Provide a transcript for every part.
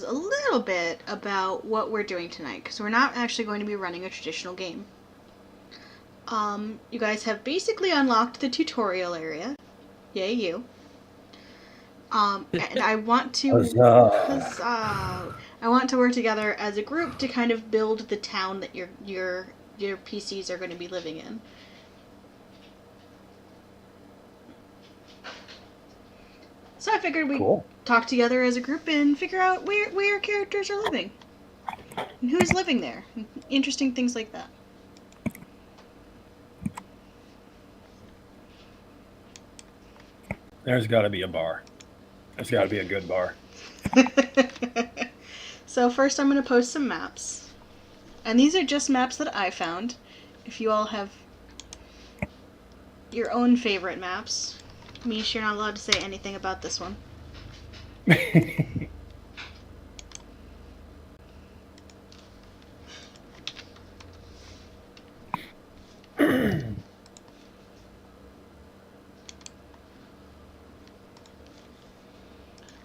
a little bit about what we're doing tonight, because we're not actually going to be running a traditional game. You guys have basically unlocked the tutorial area. Yay, you. And I want to... Huzzah. I want to work together as a group to kind of build the town that your PCs are going to be living in. So I figured we'd talk together as a group and figure out where our characters are living. And who's living there. Interesting things like that. There's got to be a bar. There's got to be a good bar. So first I'm going to post some maps. And these are just maps that I found. If you all have your own favorite maps. Mish, you're not allowed to say anything about this one.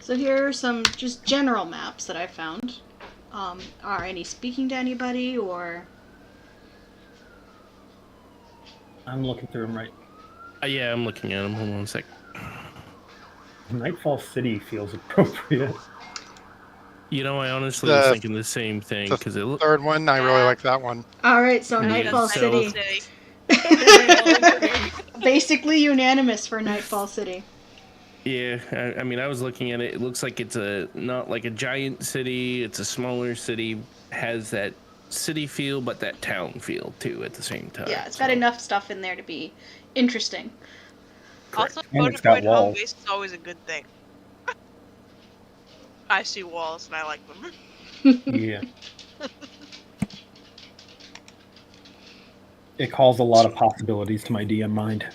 So here are some just general maps that I found. Are any speaking to anybody, or... I'm looking through them right. Yeah, I'm looking at them. Hold on a sec. Nightfall City feels appropriate. You know, I honestly was thinking the same thing. Because the third one, I really like that one. Alright, so Nightfall City. Basically unanimous for Nightfall City. Yeah, I mean, I was looking at it. It looks like it's not like a giant city. It's a smaller city. Has that city feel, but that town feel too at the same time. Yeah, it's got enough stuff in there to be interesting. Correct. Also, point home base is always a good thing. I see walls and I like them. Yeah. It calls a lot of possibilities to my DM mind.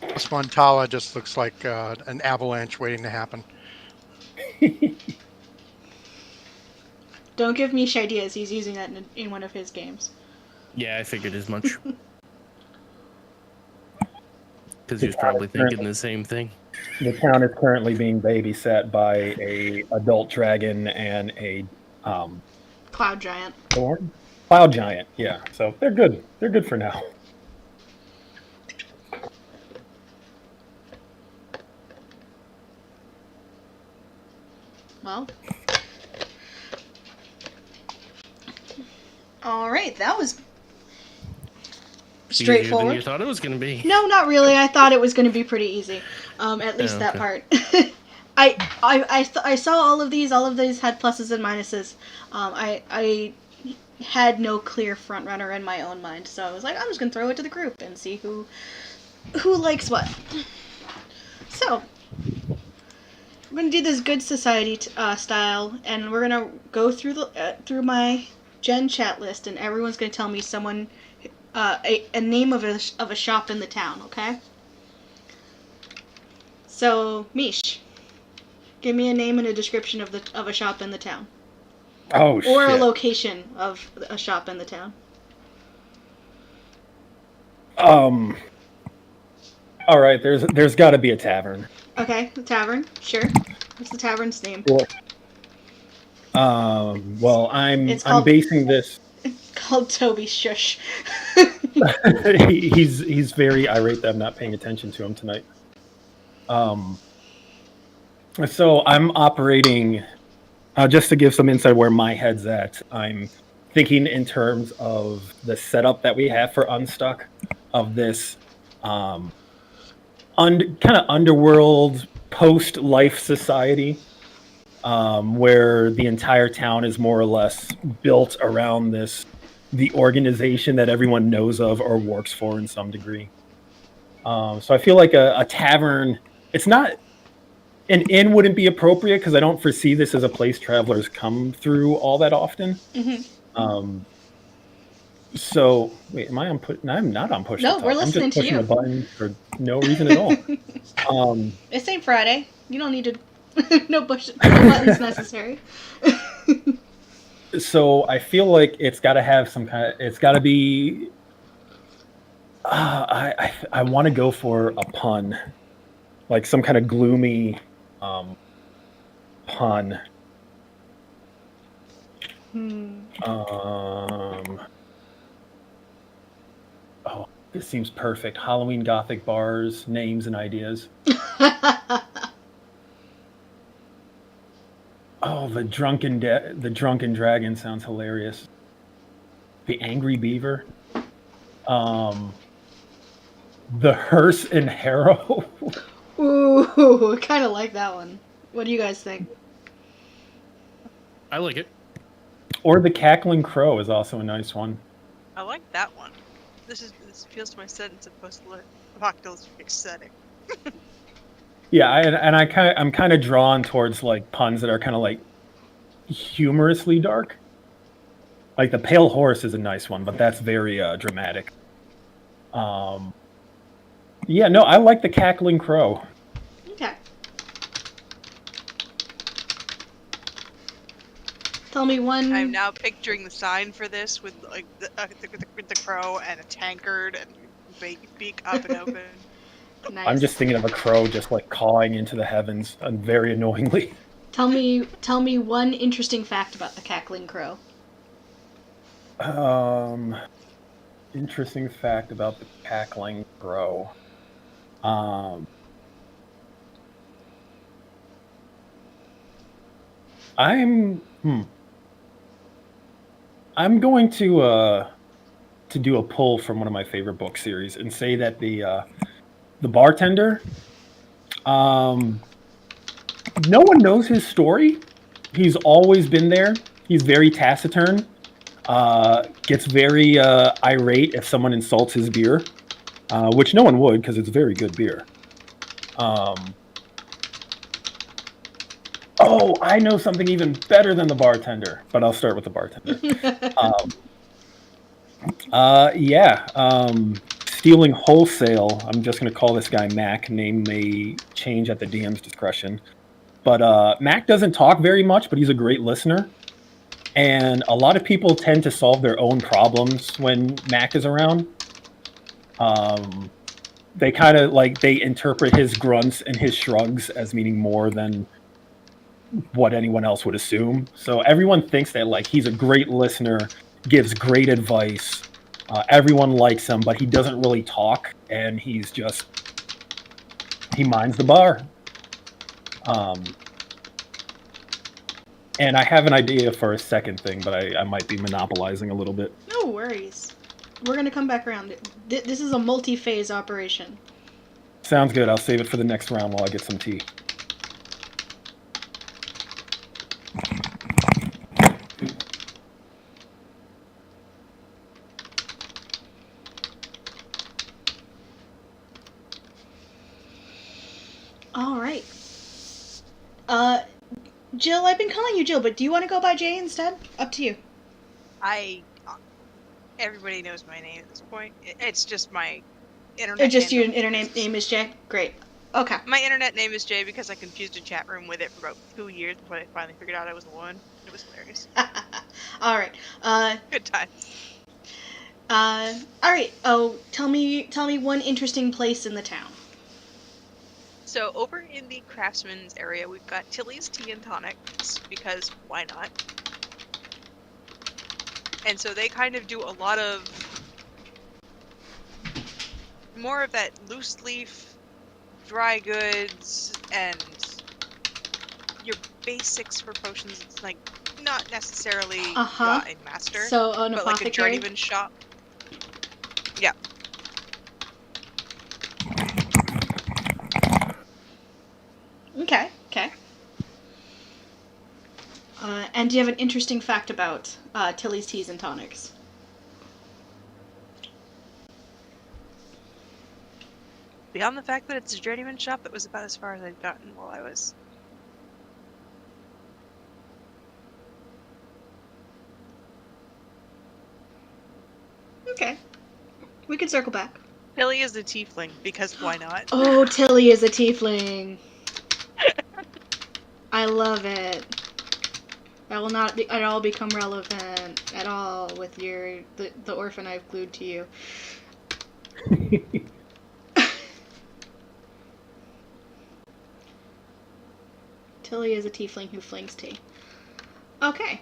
Spontala just looks like an avalanche waiting to happen. Don't give Mish ideas. He's using that in one of his games. Yeah, I figured as much. Because he was probably thinking the same thing. The town is currently being babysat by a adult dragon and a cloud giant. Thorn? Cloud giant, yeah. So they're good. They're good for now. Well. Alright, that was straightforward. Easier than you thought it was going to be. No, not really. I thought it was going to be pretty easy. At least that part. I saw all of these. All of these had pluses and minuses. I had no clear front runner in my own mind, so I was like, I'm just going to throw it to the group and see who likes what. So, we're going to do this good society style, and we're going to go through my Gen chat list, and everyone's going to tell me someone... a name of a shop in the town, okay? So, Mish, give me a name and a description of a shop in the town. Oh, shit. Or a location of a shop in the town. All right, there's got to be a tavern. Okay, the tavern, sure. What's the tavern's name? Sure. Well, I'm basing this... Called Toby Shush. he's very irate that I'm not paying attention to him tonight. So I'm operating, just to give some insight where my head's at, I'm thinking in terms of the setup that we have for Unstuck, of this kind of underworld post-life society, where the entire town is more or less built around the organization that everyone knows of or works for in some degree. So I feel like a tavern, it's not, an inn wouldn't be appropriate because I don't foresee this as a place travelers come through all that often. Mm-hmm. So, wait, am I on push? No, I'm not on push. No, we're listening to you. I'm just pushing a button for no reason at all. It's St. Friday. You don't need to, no buttons necessary. So I feel like it's got to have some kind of, it's got to be, I want to go for a pun, like some kind of gloomy pun. Oh, this seems perfect. Halloween Gothic bars, names and ideas. Oh, the drunken dragon sounds hilarious. The angry beaver. The hearse and harrow. Ooh, I kind of like that one. What do you guys think? I like it. Or the cackling crow is also a nice one. I like that one. This appeals to my sentence of post-apocalyptic setting. Yeah, I'm kind of drawn towards like puns that are kind of like humorously dark. Like the pale horse is a nice one, but that's very dramatic. Yeah, no, I like the cackling crow. Okay. Tell me one. I'm now picturing the sign for this with like the crow and a tankard and beak up and open. Nice. I'm just thinking of a crow just like cawing into the heavens, and very annoyingly. Tell me one interesting fact about the cackling crow. Interesting fact about the cackling crow. I'm going to do a pull from one of my favorite book series and say that the bartender, no one knows his story. He's always been there. He's very taciturn. Gets very irate if someone insults his beer, which no one would because it's very good beer. Oh, I know something even better than the bartender, but I'll start with the bartender. Stealing wholesale. I'm just going to call this guy Mac. Name may change at the DM's discretion. But Mac doesn't talk very much, but he's a great listener. And a lot of people tend to solve their own problems when Mac is around. They kind of they interpret his grunts and his shrugs as meaning more than what anyone else would assume. So everyone thinks that he's a great listener, gives great advice. Everyone likes him, but he doesn't really talk, and he minds the bar. And I have an idea for a second thing, but I might be monopolizing a little bit. No worries. We're going to come back around. This is a multi-phase operation. Sounds good. I'll save it for the next round while I get some tea. All right. Jill, I've been calling you Jill, but do you want to go by Jay instead? Up to you. Everybody knows my name at this point. It's just my internet. Just your internet name is Jay? Great. Okay. My internet name is Jay because I confused a chat room with it for about 2 years before I finally figured out I was the one. It was hilarious. All right. Good times. All right. Oh, tell me one interesting place in the town. So over in the craftsman's area, we've got Tilly's Tea and Tonics because why not? And so they kind of do a lot of more of that loose leaf, dry goods, and your basics for potions. It's not necessarily a master, so an but apothecary? like a journeyman shop. Yeah. Okay. And do you have an interesting fact about Tilly's Teas and Tonics? Beyond the fact that it's a journeyman shop, that was about as far as I'd gotten while I was... Okay. We can circle back. Tilly is a tiefling, because why not? Oh, Tilly is a tiefling. I love it. I will not at all become relevant at all with the orphan I've glued to you. Tilly is a tiefling who flings tea. Okay.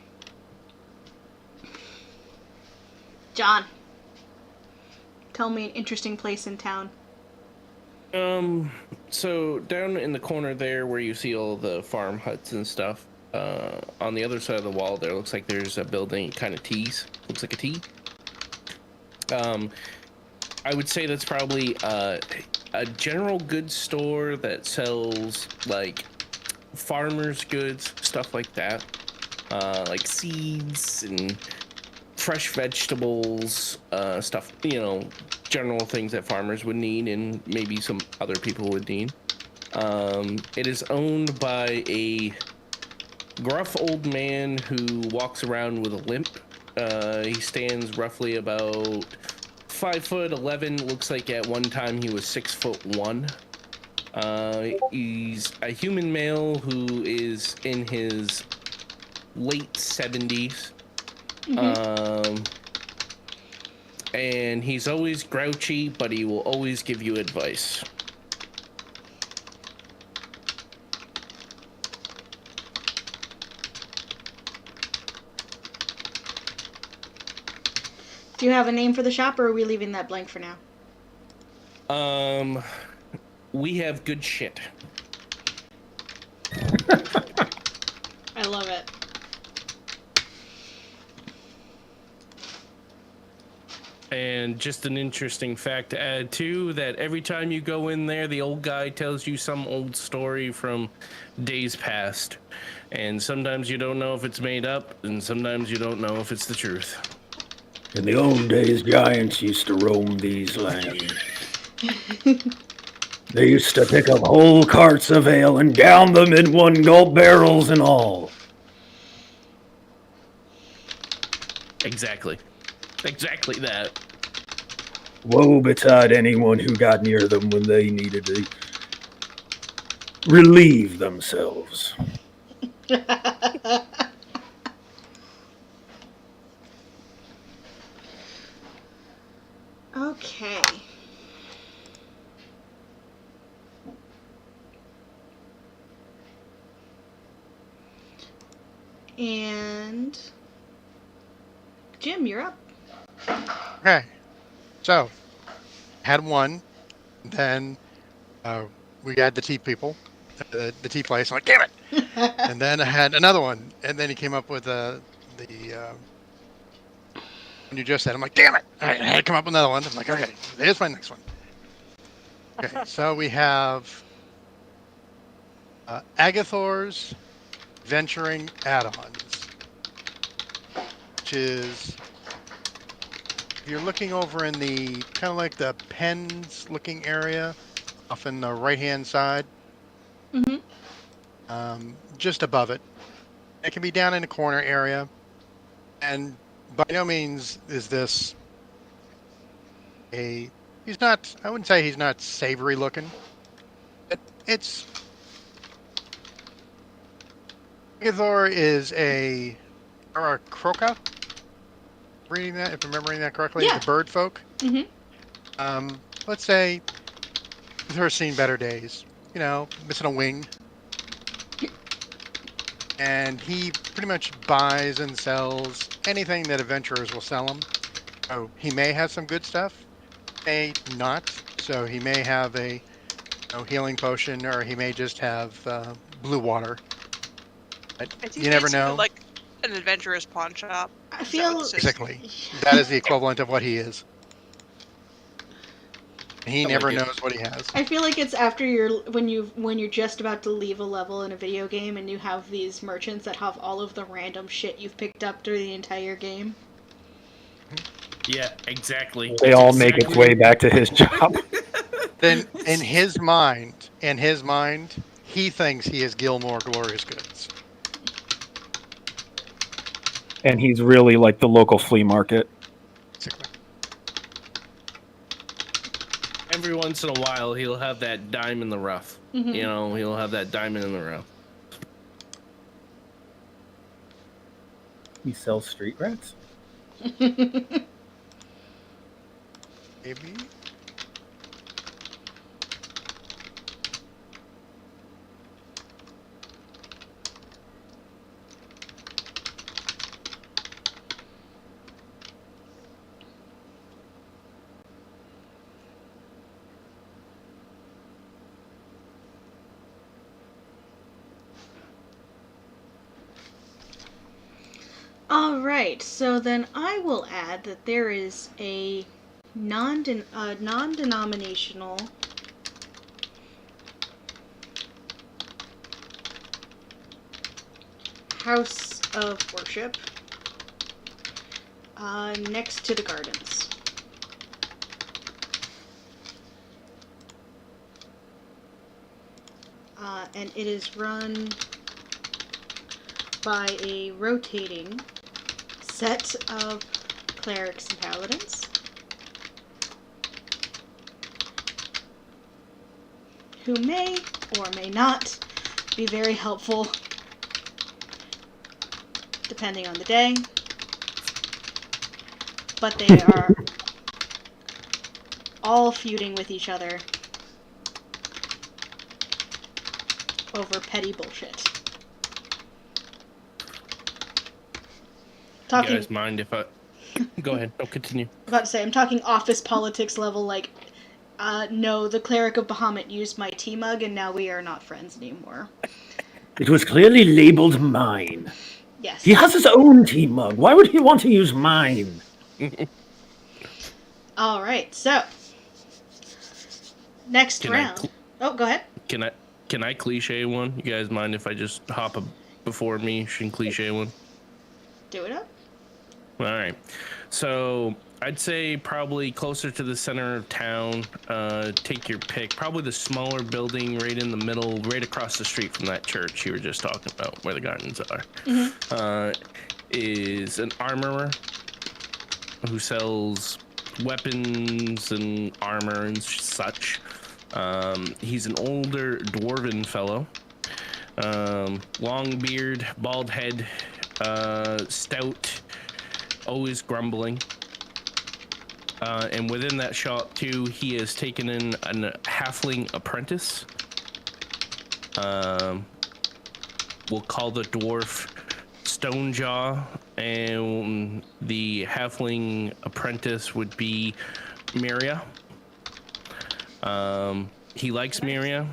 John, tell me an interesting place in town. So down in the corner there where you see all the farm huts and stuff, on the other side of the wall there looks like there's a building kind of tees. Looks like a T. I would say that's probably a general goods store that sells like farmers goods, stuff like that. Like seeds and fresh vegetables, stuff, general things that farmers would need and maybe some other people would need. It is owned by a gruff old man who walks around with a limp. He stands roughly about 5'11". Looks like at one time he was 6'1". He's a human male who is in his late 70s. And he's always grouchy, but he will always give you advice. Do you have a name for the shop, or are we leaving that blank for now? We have good shit. I love it. And just an interesting fact to add too, that every time you go in there, the old guy tells you some old story from days past. And sometimes you don't know if it's made up, and sometimes you don't know if it's the truth. In the old days, giants used to roam these lands. They used to pick up whole carts of ale and down them in one gulp, barrels and all. Exactly that. Woe betide anyone who got near them when they needed to relieve themselves. Okay. And Jim, you're up. Okay. So, had one. Then we had the tea people, the tea place. I'm like, damn it! And then I had another one. And then he came up with the when you just said, I'm like, damn it! I had to come up with another one. I'm like, okay, here's my next one. Okay, so we have Agathor's Venturing Add-ons, which is, if you're looking over in the kind of like the pens looking area off in the right hand side, just above it. It can be down in the corner area, and by no means is this he's not, I wouldn't say he's not savory looking, but it's, Agathor is a croca. Reading that, if I'm remembering that correctly, Yeah. the bird folk. Let's say they're seen better days, missing a wing. And he pretty much buys and sells anything that adventurers will sell him. So he may have some good stuff, may not. So he may have a healing potion, or he may just have blue water. But Is he you never basically know. like an adventurer's pawn shop? I So feel it's just- Basically, that is the equivalent of what he is. He I never like it. knows what he has. I feel like it's after when you're just about to leave a level in a video game and you have these merchants that have all of the random shit you've picked up through the entire game. Yeah, exactly. They all make its way back to his job. Then in his mind, he thinks he is Gilmore Glorious Goods. And he's really like the local flea market. Basically. Every once in a while, he'll have that dime in the rough. He'll have that diamond in the rough. He sells street rats? Maybe. Alright, so then I will add that there is a non-denominational house of worship next to the gardens. And it is run by a rotating set of clerics and paladins who may or may not be very helpful depending on the day, but they are all feuding with each other over petty bullshit. You guys mind if I... Go ahead. No, continue. I'm about to say, I'm talking office politics level, like, no, the cleric of Bahamut used my tea mug and now we are not friends anymore. It was clearly labeled mine. Yes. He has his own tea mug. Why would he want to use mine? Alright, so. Next round. Oh, go ahead. Can I cliche one? You guys mind if I just hop before me and cliche one? Do it up. All right. So I'd say probably closer to the center of town. Take your pick. Probably the smaller building right in the middle, right across the street from that church you were just talking about, where the gardens are. Mm-hmm. Is an armorer who sells weapons and armor and such. He's an older dwarven fellow. Long beard, bald head, stout, always grumbling. And within that shop too, he has taken in a halfling apprentice. We'll call the dwarf Stonejaw, and the halfling apprentice would be Miria. He likes Miria.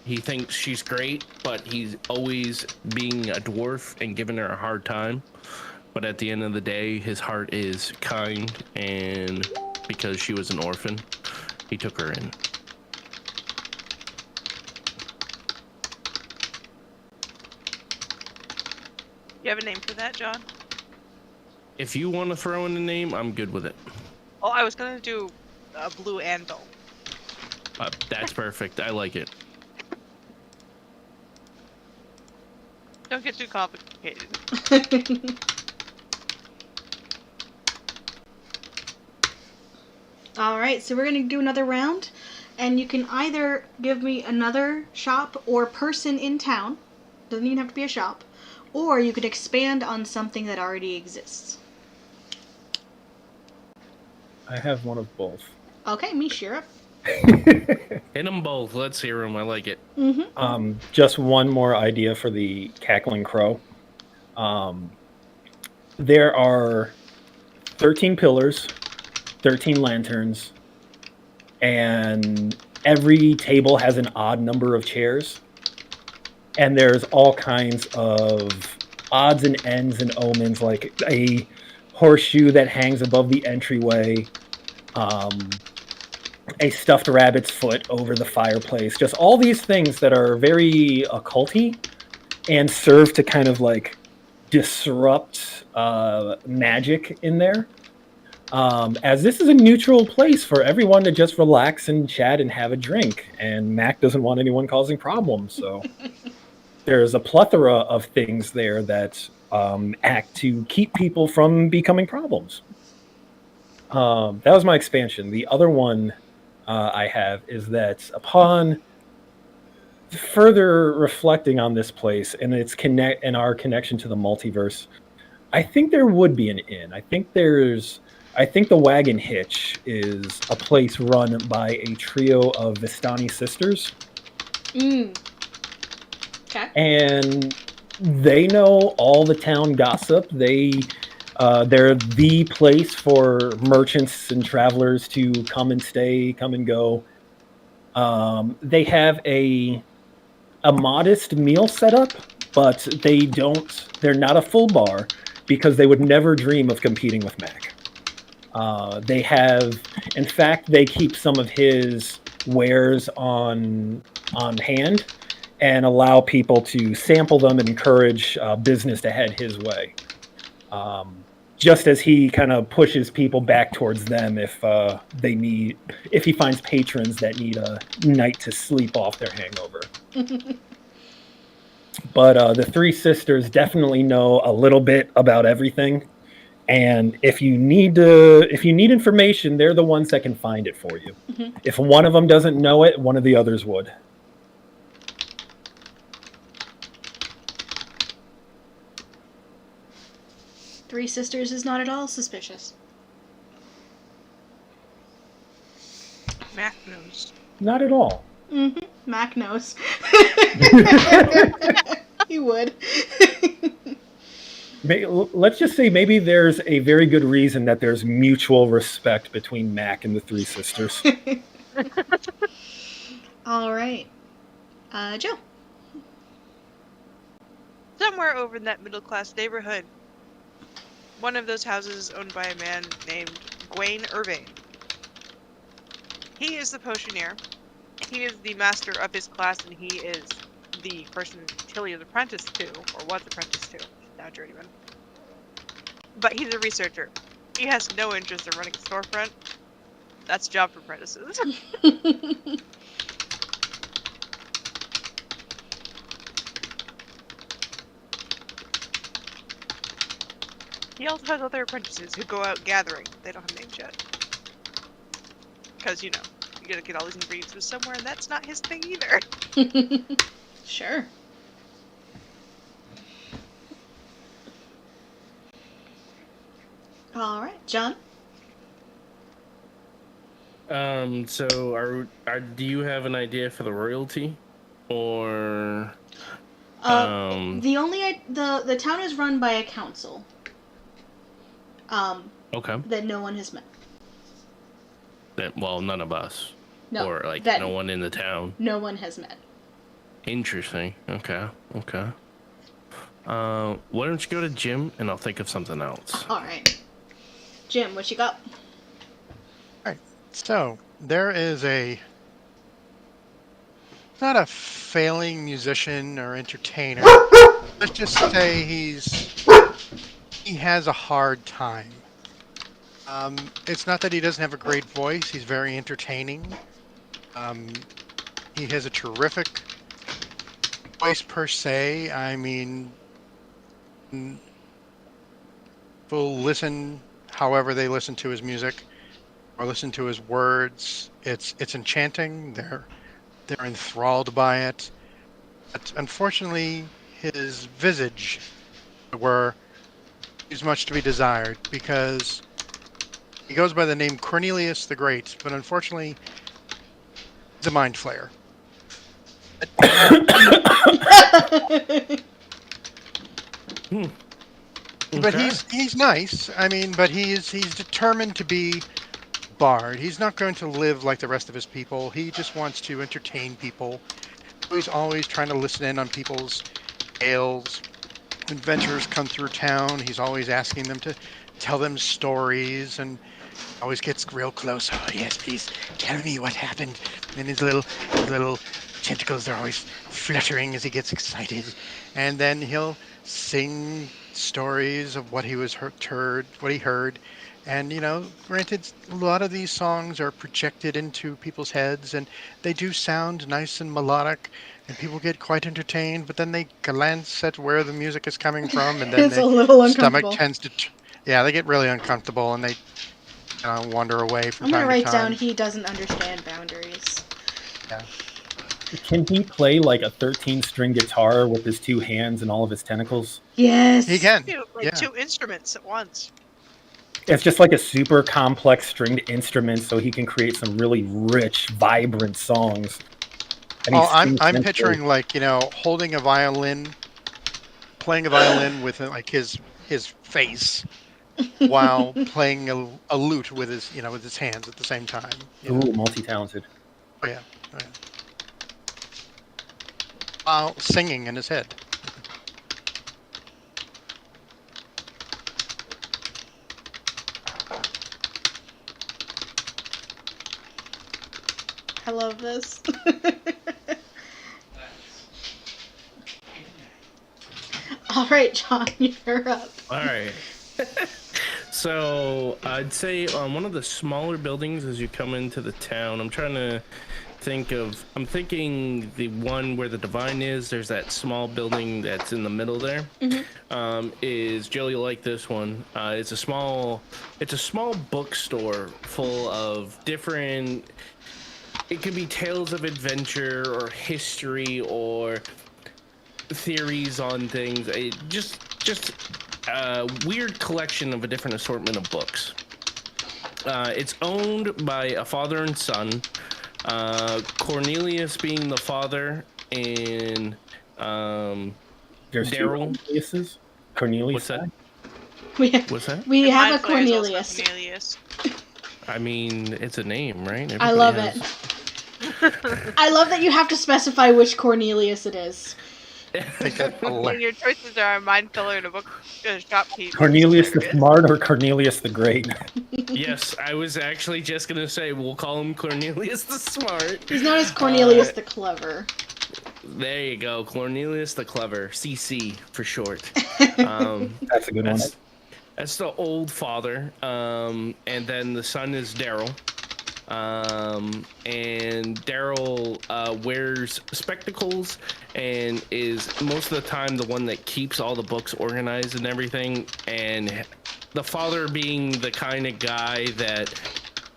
He thinks she's great, but he's always being a dwarf and giving her a hard time. But at the end of the day, his heart is kind, and because she was an orphan, he took her in. You have a name for that, John? If you want to throw in a name, I'm good with it. Oh, I was gonna do a blue anvil. That's perfect. I like it. Don't get too complicated. Alright, so we're going to do another round, and you can either give me another shop or person in town, doesn't even have to be a shop, or you could expand on something that already exists. I have one of both. Okay, me, Sheriff. Hit them both. Let's hear them. I like it. Mm-hmm. Just one more idea for the Cackling Crow. There are 13 pillars, 13 lanterns, and every table has an odd number of chairs. And there's all kinds of odds and ends and omens, like a horseshoe that hangs above the entryway, a stuffed rabbit's foot over the fireplace, just all these things that are very occulty and serve to kind of like disrupt magic in there. As this is a neutral place for everyone to just relax and chat and have a drink, and Mac doesn't want anyone causing problems, so there's a plethora of things there that act to keep people from becoming problems. That was my expansion. The other one I have is that upon further reflecting on this place and its our connection to the multiverse, I think there would be an inn. I think the Wagon Hitch is a place run by a trio of Vistani sisters. Okay. And they know all the town gossip. They're the place for merchants and travelers to come and stay, come and go. They have a modest meal setup, but they're not a full bar. because they would never dream of competing with Mac. In fact, they keep some of his wares on hand and allow people to sample them and encourage business to head his way. Just as he kind of pushes people back towards them if he finds patrons that need a night to sleep off their hangover. But the three sisters definitely know a little bit about everything, and if you need information, they're the ones that can find it for you. Mm-hmm. If one of them doesn't know it, one of the others would. Three Sisters is not at all suspicious. Mac knows. Not at all. Mm-hmm. Mac knows. He would. Let's just say maybe there's a very good reason that there's mutual respect between Mac and the three sisters. All right. Joe. Somewhere over in that middle-class neighborhood, one of those houses is owned by a man named Gwaine Irving. He is the potioneer. He is the master of his class, and he is the person Tilly is apprenticed to, or was apprenticed to, now journeyman. But he's a researcher. He has no interest in running a storefront. That's a job for apprentices. He also has other apprentices who go out gathering. They don't have names yet. Because, you gotta get all these ingredients from somewhere, and that's not his thing either. Sure. All right, John. So do you have an idea for the royalty, or? The town is run by a council. Okay. That no one has met. Well, none of us. No. Or no one in the town. No one has met. Interesting. Okay. Why don't you go to Jim and I'll think of something else. All right. Jim, what you got? All right. So there is not a failing musician or entertainer. Let's just say he has a hard time. It's not that he doesn't have a great voice. He's very entertaining. He has a terrific voice per se. I mean, people listen however they listen to his music or listen to his words. It's enchanting. They're enthralled by it. But unfortunately, his visage is much to be desired because he goes by the name Cornelius the Great, but unfortunately, he's a mind flayer. But he's nice. I mean, but he's determined to be bard. He's not going to live like the rest of his people. He just wants to entertain people. He's always trying to listen in on people's tales. Adventurers come through town. He's always asking them to tell them stories, and always gets real close. Oh yes, please tell me what happened. And his little tentacles are always fluttering as he gets excited. And then he'll sing stories of what he heard. And granted, a lot of these songs are projected into people's heads, and they do sound nice and melodic, and people get quite entertained. But then they glance at where the music is coming from, and then It's a little uncomfortable. Stomach tends to, they get really uncomfortable, and they wander away from time to time. I'm gonna write down he doesn't understand boundaries. Yeah. Can he play like a 13-string guitar with his two hands and all of his tentacles? Yes. He can. Two instruments at once. It's just like a super complex stringed instrument, so he can create some really rich, vibrant songs. And I'm picturing holding a violin, playing a violin with his face, while playing a lute with his hands at the same time. Ooh, multi-talented. Oh yeah. While singing in his head. I love this. All right, John, you're up. All right. So I'd say on one of the smaller buildings as you come into the town, I'm thinking the one where the divine is. There's that small building that's in the middle there. Is Jill, you like this one? It's a small bookstore full of different. It could be tales of adventure or history or theories on things. Just a weird collection of a different assortment of books. It's owned by a father and son. Cornelius being the father, and There's two Daryl. Corneliuses. Cornelius. What's that? What's that? We And have my a player is also Cornelius. Cornelius. I mean, it's a name, right? I love it. I love that you have to specify which Cornelius it is. I think that's And hilarious. your choices are a mind filler and a book shopkeep. Cornelius the Smart or Cornelius the Great? Yes, I was actually just gonna say we'll call him Cornelius the Smart. He's known as Cornelius the Clever. There you go, Cornelius the Clever, CC for short. That's a good one. That's the old father, and then the son is Daryl. And Daryl wears spectacles and is most of the time the one that keeps all the books organized and everything. And the father being the kind of guy that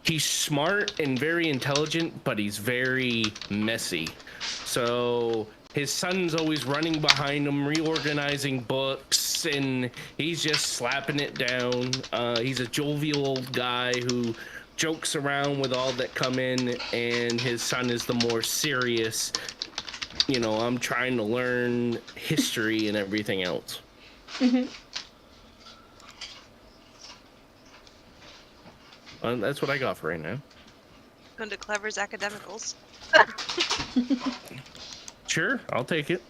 he's smart and very intelligent, but he's very messy. So his son's always running behind him, reorganizing books, and he's just slapping it down. He's a jovial old guy who jokes around with all that come in, and his son is the more serious, I'm trying to learn history and everything else. That's what I got for right now. Going to Clever's Academicals. Sure, I'll take it.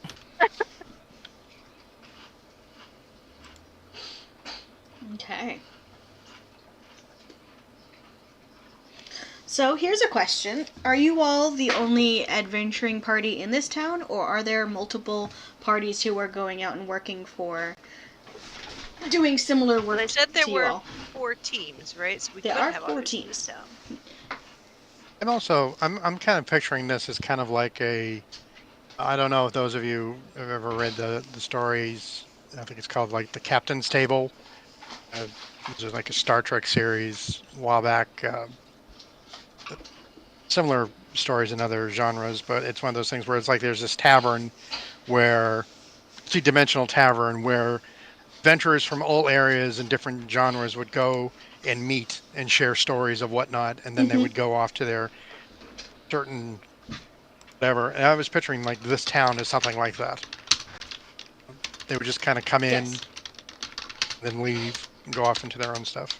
Okay. So here's a question. Are you all the only adventuring party in this town, or are there multiple parties who are going out and working for doing similar work They said there to you were all? 4 teams, right? So we There could are have 4 others in teams. this town. And also, I'm kind of picturing this as kind of like I don't know if those of you have ever read the stories. I think it's called like the Captain's Table. This is like a Star Trek series a while back. Similar stories in other genres, but it's one of those things where it's like there's this tavern where, two-dimensional tavern where adventurers from all areas and different genres would go and meet and share stories of whatnot, and then they would go off to their certain whatever. And I was picturing like this town as something like that. They would just kind of come in, Yes. then leave, and go off into their own stuff.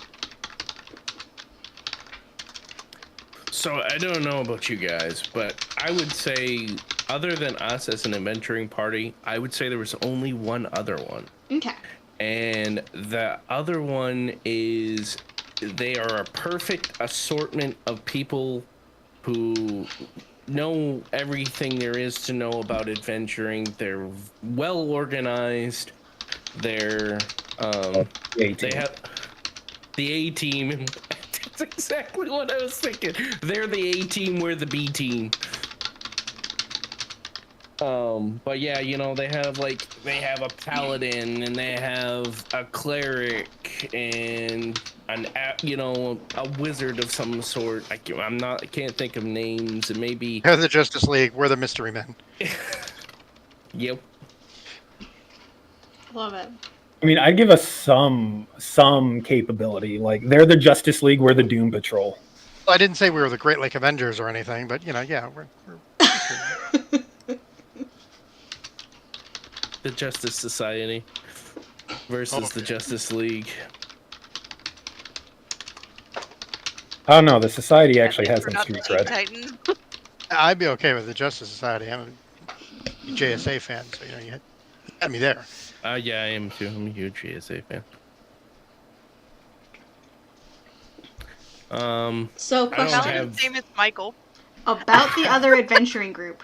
So I don't know about you guys, but I would say, other than us as an adventuring party, I would say there was only one other one. Okay. And the other one is they are a perfect assortment of people who know everything there is to know about adventuring. They're well organized. They're they have the A team. That's exactly what I was thinking. They're the A team, we're the B team. But yeah, they have a paladin, and they have a cleric, and a wizard of some sort. I can't think of names, and maybe. They're the Justice League. We're the Mystery Men. Yep. Love it. I mean, I'd give us some capability. Like, they're the Justice League, we're the Doom Patrol. Well, I didn't say we were the Great Lake Avengers or anything, but yeah, we're The Justice Society versus the Justice League. I don't know. The Society actually has We're some not street the Teen cred. Titans. I'd be okay with the Justice Society. I'm a JSA fan, so you had me there. Yeah, I am too. I'm a huge GSA fan. So I don't question. have- Paladin's name is Michael. about the other adventuring group.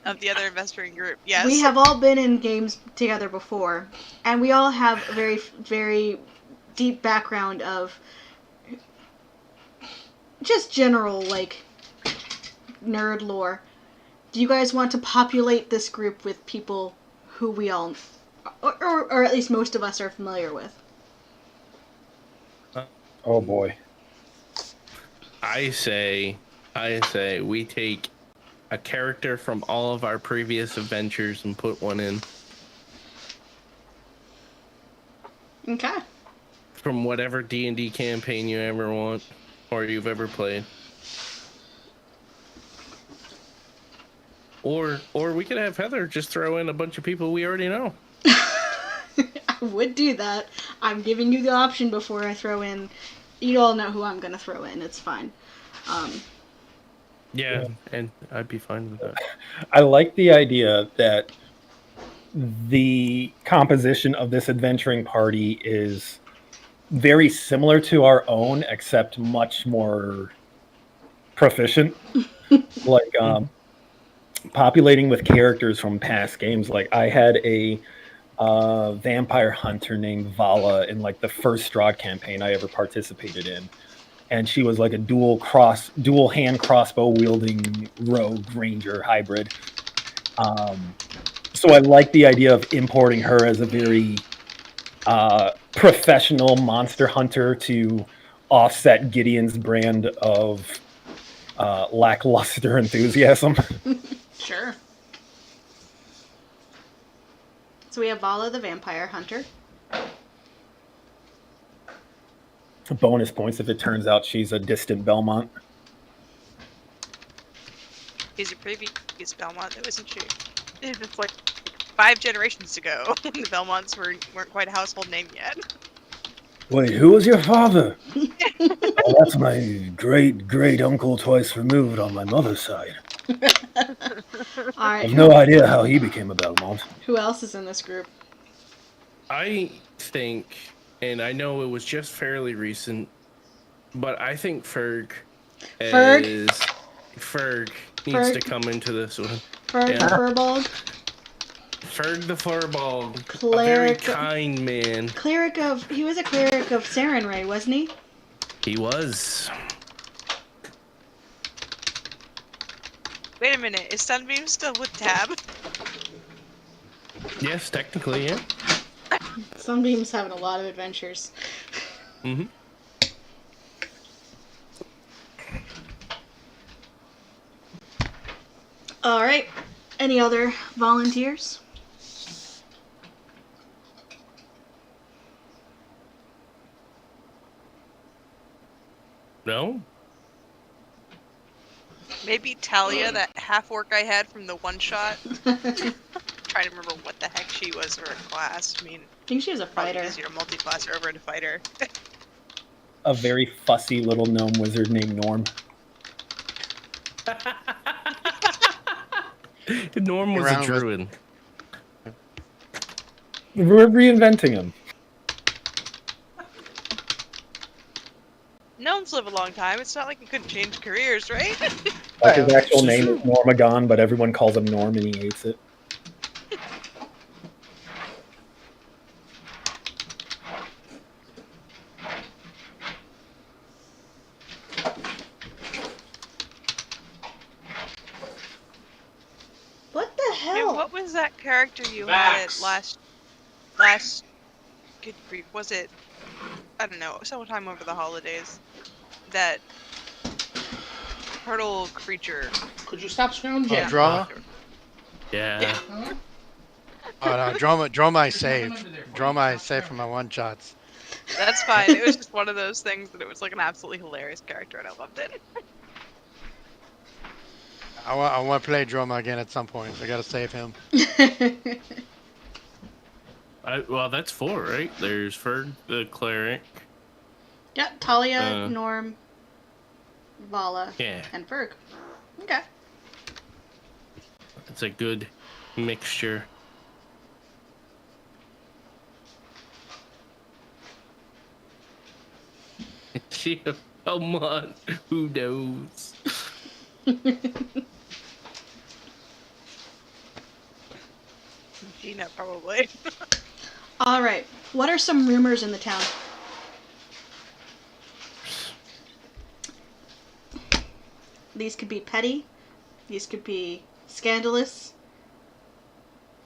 Of the other adventuring group, yes. We have all been in games together before, and we all have a very, very deep background of just general, like, nerd lore. Do you guys want to populate this group with people who we all, or at least most of us, are familiar with? Oh boy. I say we take a character from all of our previous adventures and put one in. Okay. From whatever D&D campaign you ever want or you've ever played. Or we could have Heather just throw in a bunch of people we already know. I would do that. I'm giving you the option before I throw in. You all know who I'm going to throw in. It's fine. Yeah, and I'd be fine with that. I like the idea that the composition of this adventuring party is very similar to our own, except much more proficient. Like, populating with characters from past games. Like, I had a vampire hunter named Vala in, like, the first Strahd campaign I ever participated in. And she was like a dual hand crossbow wielding rogue ranger hybrid. So I like the idea of importing her as a very professional monster hunter to offset Gideon's brand of lackluster enthusiasm. Sure. So we have Vala the vampire hunter. Bonus points if it turns out she's a distant Belmont. She's a previous Belmont, though, isn't she? It's like 5 generations ago. The Belmonts weren't quite a household name yet. Wait, who was your father? Oh, that's my great uncle twice removed on my mother's side. All right. I have no idea how he became a Belmont. Who else is in this group? I think, and I know it was just fairly recent, but I think Ferg needs to come into this one. Ferg the Furball. Ferg the Furball. Cleric. A very kind man. He was a cleric of Sarenrae, wasn't he? He was. Wait a minute, is Sunbeam still with Tab? Yes, technically, yeah. Sunbeam's having a lot of adventures. Mm-hmm. All right. Any other volunteers? No? Maybe Talia, that half-orc I had from the one-shot? Trying to remember what the heck she was for a class. I mean, I think she was a fighter. Easier to multi-class her over into fighter. A very fussy little gnome wizard named Norm. Norm was a druid. We're reinventing him. Gnomes live a long time. It's not like you couldn't change careers, right? Like his actual name is Normagon, but everyone calls him Norm and he hates it. What the Hey, hell? what was that character you had at last Good Grief? Was it, I don't know, sometime over the holidays? That turtle creature. Could you stop scrounging? Yeah. Drama? Yeah. Oh no, drama I saved. Drama I saved from my one-shots. That's fine. It was just one of those things that it was like an absolutely hilarious character and I loved it. I want to play drama again at some point. I gotta save him. Well, that's 4, right? There's Ferg the cleric. Yeah, Talia, Norm, Vala, Yeah. and Ferg. Okay. It's a good mixture. Come on, who knows? Gina, probably. All right. What are some rumors in the town? These could be petty. These could be scandalous.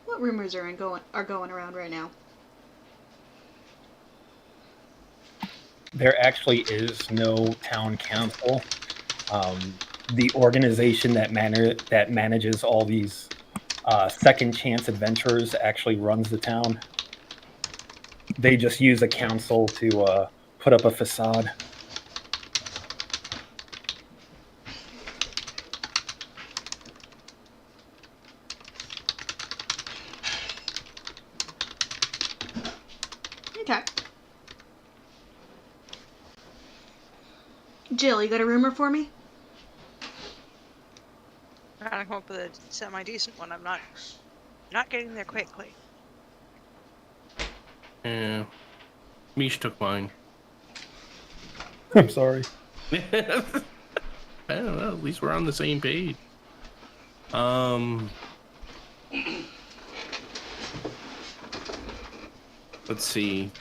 What rumors are going around right now? There actually is no town council. The organization that manages all these second chance adventurers actually runs the town. They just use a council to put up a facade. Okay. Jill, you got a rumor for me? I'm trying to come up with a semi-decent one. I'm not getting there quickly. Yeah. Mish took mine. I'm sorry. I don't know. At least we're on the same page. Let's see.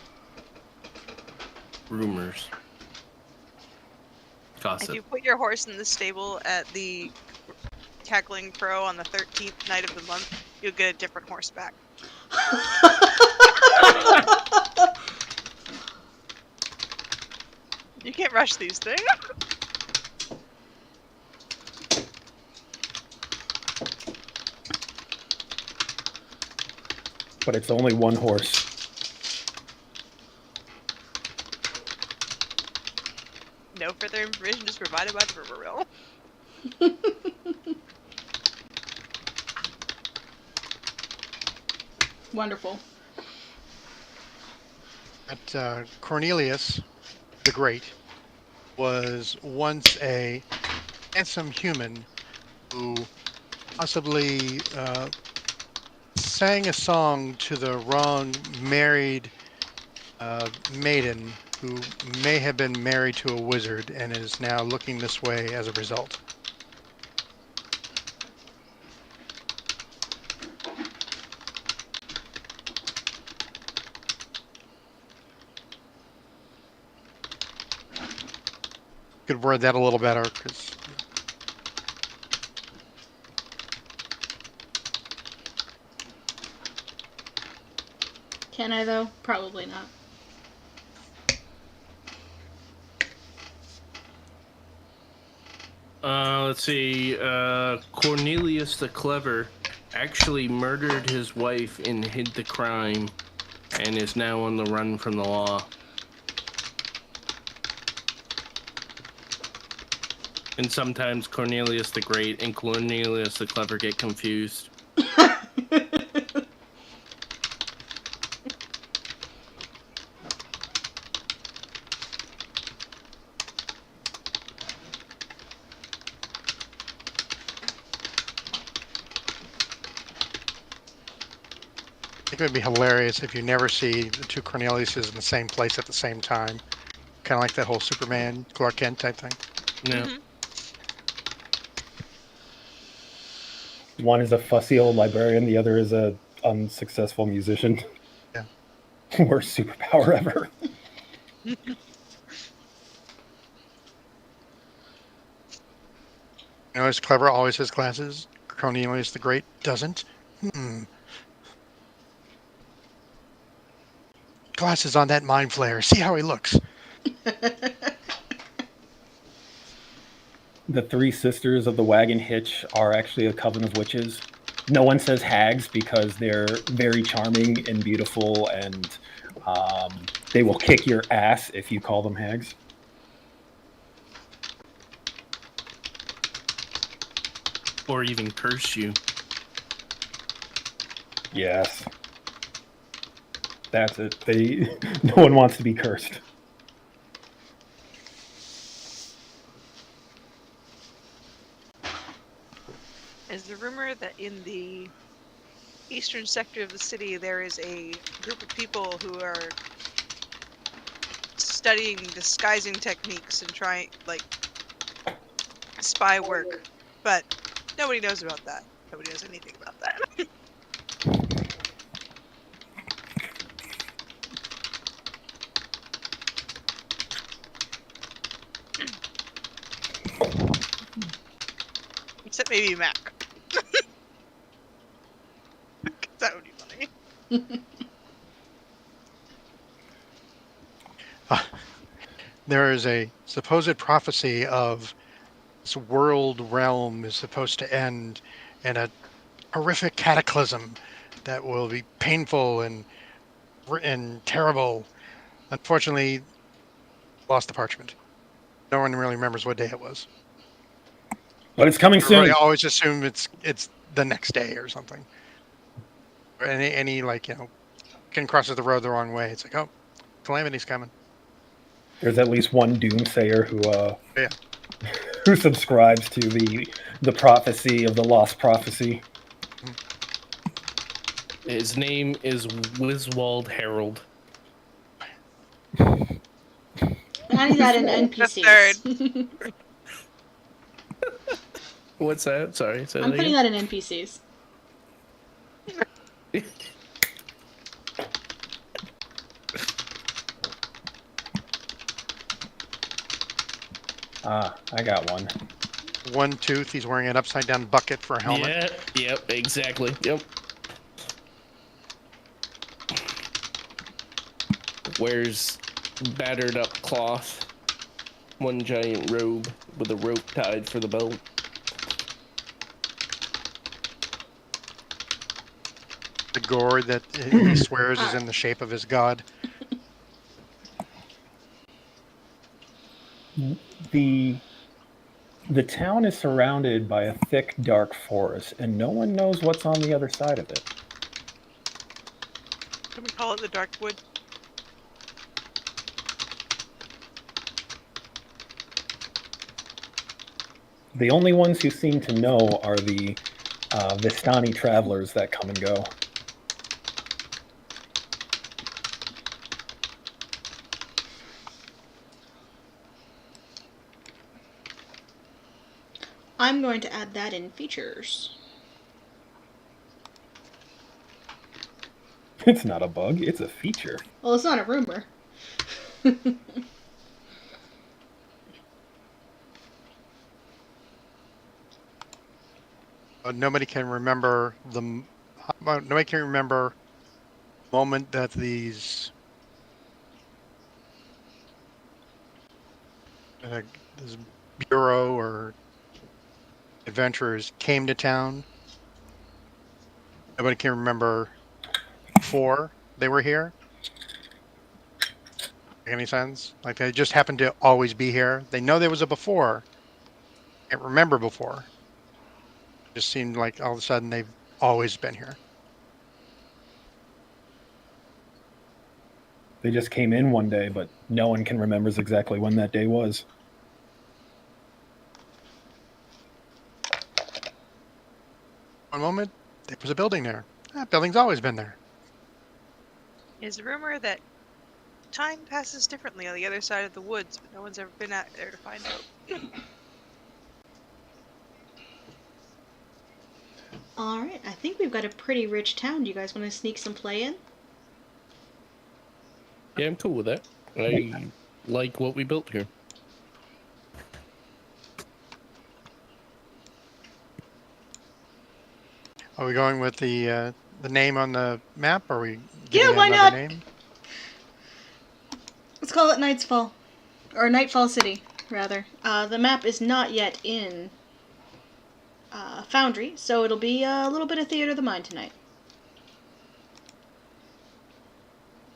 Rumors. If Gossip. you put your horse in the stable at the Cackling Crow on the 13th night of the month, you'll get a different horse back. You can't rush these things. But it's only one horse. No further information is provided by the rumor mill. Wonderful. That Cornelius the Great was once a handsome human who possibly sang a song to the wrong married maiden who may have been married to a wizard and is now looking this way as a result. Could word that a little better, because Can I, though? Probably not. Let's see. Cornelius the Clever actually murdered his wife and hid the crime and is now on the run from the law. And sometimes Cornelius the Great and Cornelius the Clever get confused. I think it would be hilarious if you never see the two Corneliuses in the same place at the same time. Kind of like that whole Superman, Clark Kent type thing. No. Mhm. One is a fussy old librarian, the other is a unsuccessful musician. Yeah. Worst superpower ever. You know, as Clever always has glasses. Cornelius the Great doesn't. Glasses on that mind flayer. See how he looks. The three sisters of the wagon hitch are actually a coven of witches. No one says hags because they're very charming and beautiful, and they will kick your ass if you call them hags. Or even curse you. Yes. That's it. No one wants to be cursed. Is the rumor that in the eastern sector of the city there is a group of people who are studying disguising techniques and trying, like, spy work but nobody knows about that. Nobody knows anything about that. Except maybe Mac. That would be funny. There is a supposed prophecy of this world realm is supposed to end in a horrific cataclysm that will be painful and terrible. Unfortunately, lost the parchment. No one really remembers what day it was. But it's coming Everybody soon. always assume it's the next day or something. Or any like, can crosses the road the wrong way. It's like, oh, calamity's coming. There's at least one doomsayer Yeah. who subscribes to the prophecy of the lost prophecy. His name is Wiswald Harold. Adding that in NPCs. What's that? Sorry, say I'm that putting again? that in NPCs. I got one. One tooth. He's wearing an upside down bucket for a helmet. Yeah, yep, exactly. Yep. Wears battered up cloth. One giant robe with a rope tied for the belt. The gourd that he swears is in the shape of his god. The town is surrounded by a thick, dark forest, and no one knows what's on the other side of it. Can we call it the Dark Wood? The only ones who seem to know are the Vistani travelers that come and go. I'm going to add that in features. It's not a bug, it's a feature. Well, it's not a rumor. Nobody can remember nobody can remember the moment that this bureau or adventurers came to town. Nobody can remember before they were here. Make any sense? Like they just happened to always be here. They know there was a before. Can't remember before. It just seemed like all of a sudden they've always been here. They just came in one day, but no one can remember exactly when that day was. One moment, there was a building there. That building's always been there. Is a rumor that time passes differently on the other side of the woods, but no one's ever been out there to find out. Alright, I think we've got a pretty rich town. Do you guys want to sneak some play in? Yeah, I'm cool with that. I like what we built here. Are we going with the name on the map? Or are we Yeah, giving why it not? another name? Let's call it Nightfall. Or Nightfall City, rather. The map is not yet in Foundry, so it'll be a little bit of Theater of the Mind tonight.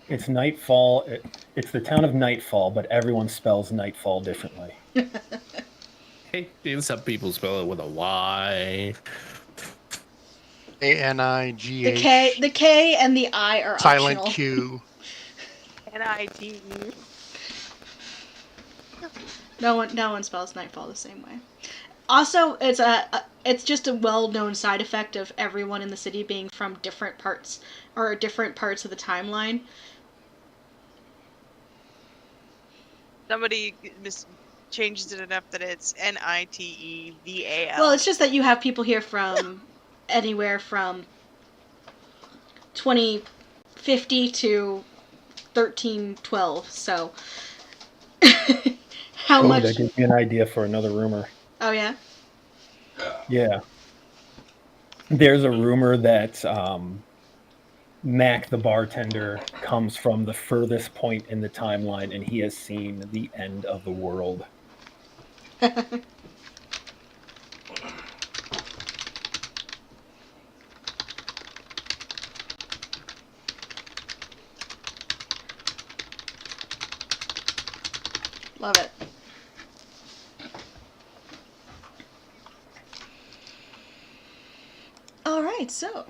It's Nightfall. It's the town of Nightfall, but everyone spells Nightfall differently. Hey, and some people spell it with a Y. ANIGH. The K and the I are Silent optional. Q. NITE. No one spells Nightfall the same way. Also, it's just a well-known side effect of everyone in the city being from different parts of the timeline. Somebody changes it enough that it's Niteval. Well, it's just that you have people here from anywhere from 2050 to 1312. So, how much? That gives me an idea for another rumor. Oh yeah. Yeah. There's a rumor that Mac the bartender comes from the furthest point in the timeline and he has seen the end of the world. Love it. All right, so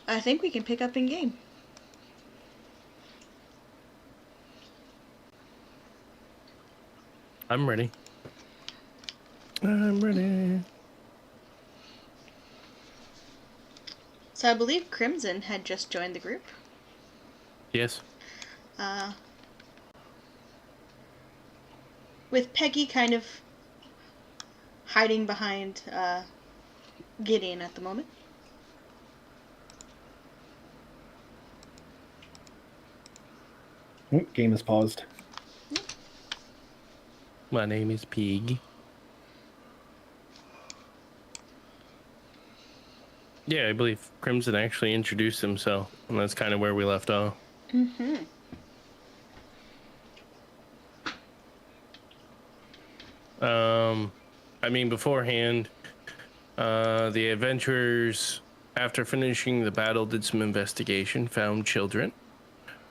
I think we can pick up in game. I'm ready. I'm ready. So I believe Crimson had just joined the group. Yes. With Peggy kind of hiding behind Gideon at the moment. Game is paused. My name is Pig. Yeah, I believe Crimson actually introduced himself, and that's kind of where we left off. Mm-hmm. I mean, beforehand, the adventurers, after finishing the battle, did some investigation, found children.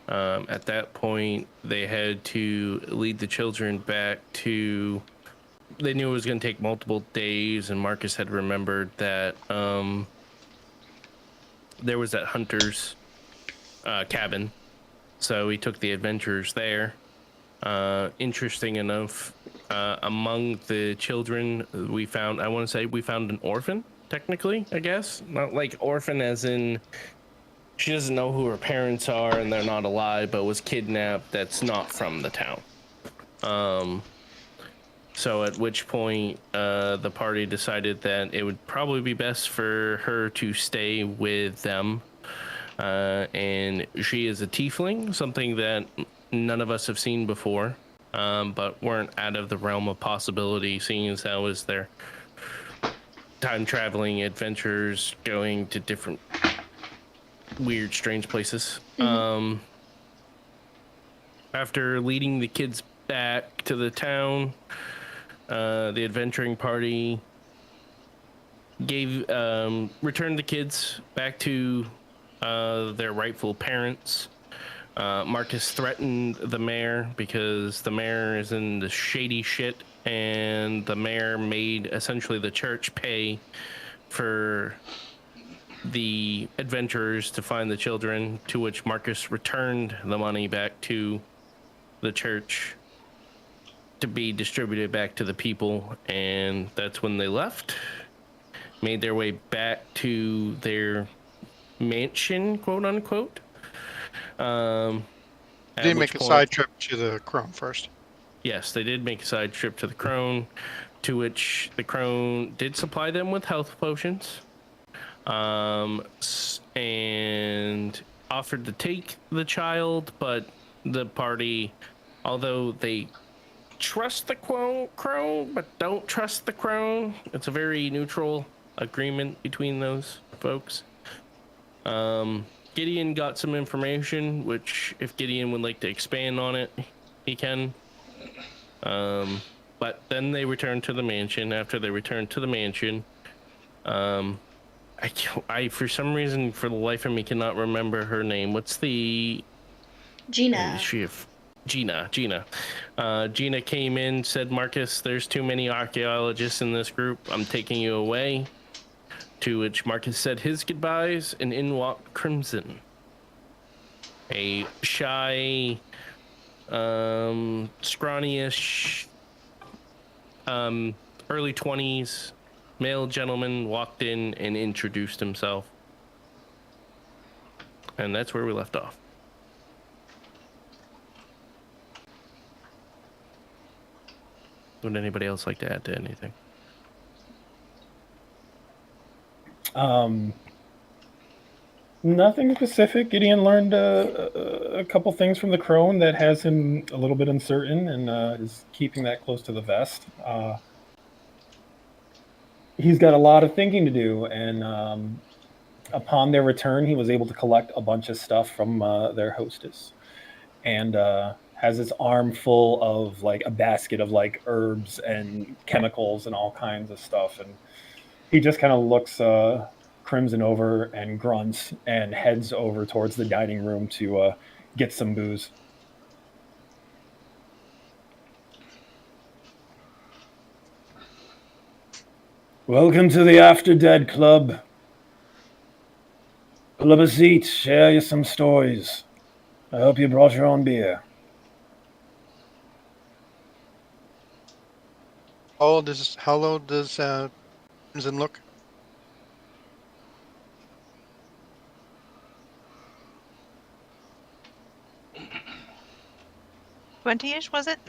At that point, they had to lead the children back to. They knew it was going to take multiple days, and Marcus had remembered that there was that hunter's cabin, so he took the adventurers there. Interesting enough, among the children we found, I want to say we found an orphan, technically, I guess. Not like orphan as in she doesn't know who her parents are and they're not alive, but was kidnapped that's not from the town. So at which point the party decided that it would probably be best for her to stay with them. And she is a tiefling, something that none of us have seen before, but weren't out of the realm of possibility, seeing as how is their time traveling adventures going to different weird, strange places. Mm-hmm. After leading the kids back to the town, the adventuring party returned the kids back to their rightful parents. Marcus threatened the mayor because the mayor is in the shady shit, and the mayor made essentially the church pay for the adventurers to find the children, to which Marcus returned the money back to the church to be distributed back to the people, and that's when they left, made their way back to their mansion, quote unquote. Did make a side trip to the crone first. Yes, they did make a side trip to the crone, to which the crone did supply them with health potions, and offered to take the child, but the party, although they trust the crone, but don't trust the crone, it's a very neutral agreement between those folks. Gideon got some information, which if Gideon would like to expand on it, he can. But then they returned to the mansion. After they returned to the mansion, I for some reason, for the life of me, cannot remember her name. What's the... Gina. Is she Gina. Gina came in, said, Marcus, there's too many archaeologists in this group. I'm taking you away. To which Marcus said his goodbyes, and in walked Crimson. A shy, scrawny-ish, early 20s male gentleman walked in and introduced himself. And that's where we left off. Would anybody else like to add to anything? Nothing specific. Gideon learned a couple things from the crone that has him a little bit uncertain, and is keeping that close to the vest. He's got a lot of thinking to do, and upon their return, he was able to collect a bunch of stuff from their hostess, and has his arm full of like a basket of like herbs and chemicals and all kinds of stuff, and he just kind of looks Crimson over and grunts and heads over towards the dining room to get some booze. Welcome to the After Dead Club. Pull up a seat, share you some stories. I hope you brought your own beer. How old does Crimson look? $20-ish, was it?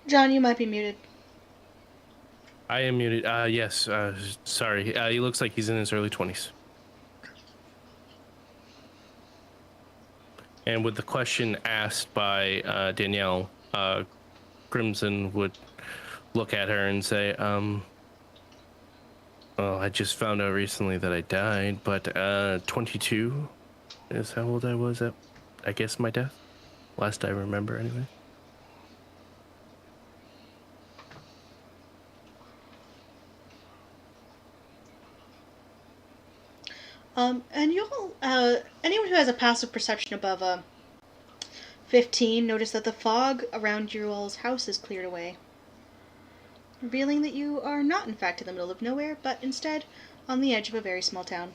John, you might be muted. I am muted. Yes. Sorry. He looks like he's in his early 20s. And with the question asked by Danielle, Crimson would look at her and say, well, I just found out recently that I died, but 22 is how old I was at, I guess, my death. Last I remember, anyway. And you'll, anyone who has a passive perception above 15 notice that the fog around your all's house is cleared away, revealing that you are not in fact in the middle of nowhere, but instead on the edge of a very small town.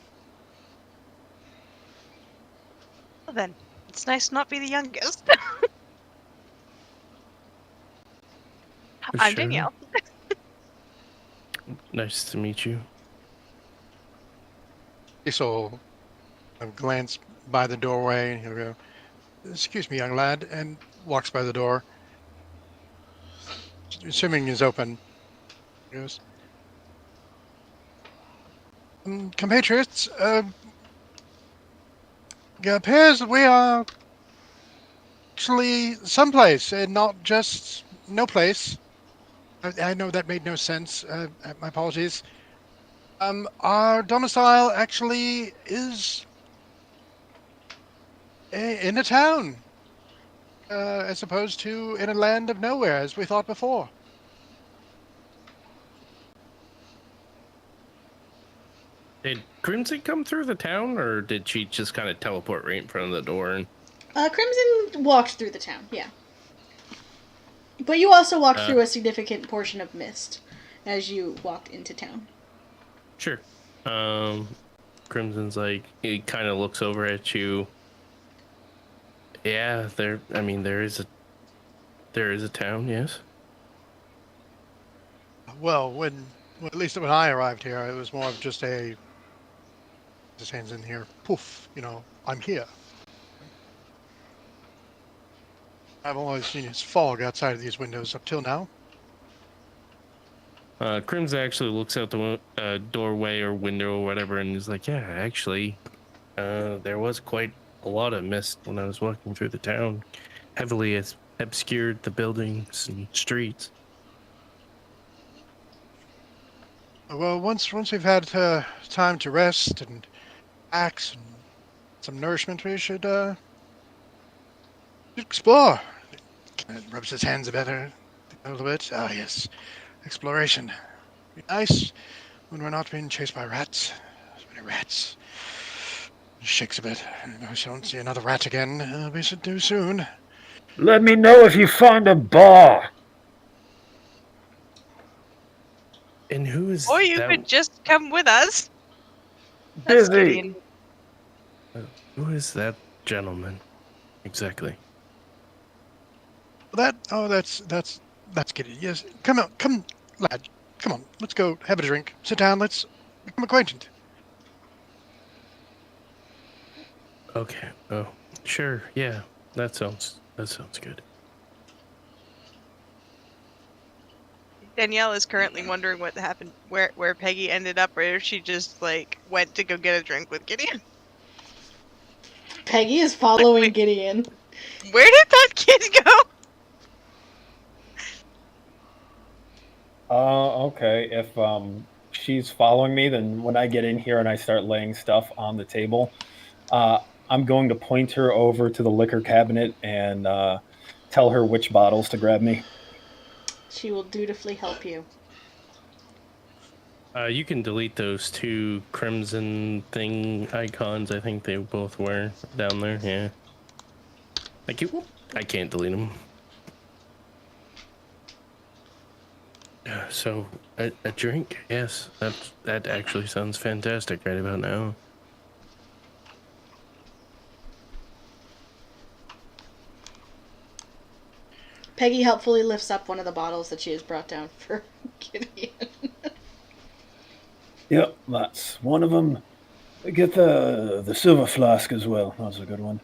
Well then, it's nice to not be the youngest. I'm Sure. Danielle. Nice to meet you. Cecil will glance by the doorway and he'll go, "Excuse me, young lad," and walks by the door. Assuming is open. He goes, "Compatriots, it appears that we are actually someplace and not just no place." I know that made no sense. My apologies. Our domicile actually is in a town, as opposed to in a land of nowhere, as we thought before. Did Crimson come through the town, or did she just kind of teleport right in front of the door? And Crimson walked through the town, yeah. But you also walked through a significant portion of mist as you walked into town. Sure. Crimson's like, he kind of looks over at you. Yeah, there is a town, yes. Well, at least when I arrived here, it was more of just just hands in here, poof, I'm here. I've always seen his fog outside of these windows up till now. Crimson actually looks out the doorway or window or whatever, and is like, yeah, actually, there was quite a lot of mist when I was walking through the town. Heavily obscured the buildings and streets. Well, once we've had time to rest and relax and some nourishment, we should explore. Rubs his hands a little bit. Ah, yes, exploration. Be nice when we're not being chased by rats. So many rats. Shakes a bit. I don't see another rat again. We should do soon. Let me know if you find a bar. And who is Or you that? could just come with us. That's Busy. Gideon. Who is that gentleman? Exactly. That's good. Yes, come on, lad. Come on, let's go have a drink. Sit down. Let's become acquainted. Okay. Oh, sure. Yeah, that sounds good. Danielle is currently wondering what happened, where Peggy ended up, or if she just like went to go get a drink with Gideon. Peggy is following wait. Gideon. Where did that kid go? Okay. If she's following me, then when I get in here and I start laying stuff on the table, uh, I'm going to point her over to the liquor cabinet and tell her which bottles to grab me. She will dutifully help you. You can delete those two crimson thing icons. I think they both were down there. Yeah. Thank you. I can't delete them. So a drink, yes, that actually sounds fantastic right about now. Peggy helpfully lifts up one of the bottles that she has brought down for Gideon. Yep, that's one of them. Get the silver flask as well. That's a good one.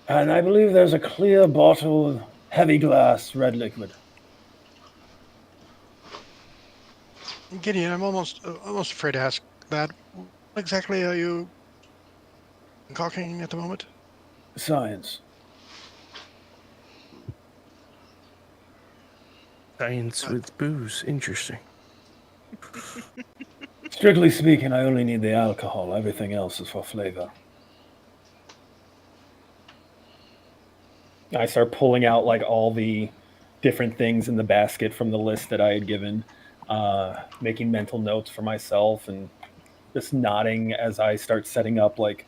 And I believe there's a clear bottle, heavy glass, red liquid. Gideon, I'm almost afraid to ask that. What exactly are you concocting at the moment? Science. Science with booze, interesting. Strictly speaking, I only need the alcohol. Everything else is for flavor. I start pulling out like all the different things in the basket from the list that I had given, making mental notes for myself and just nodding as I start setting up like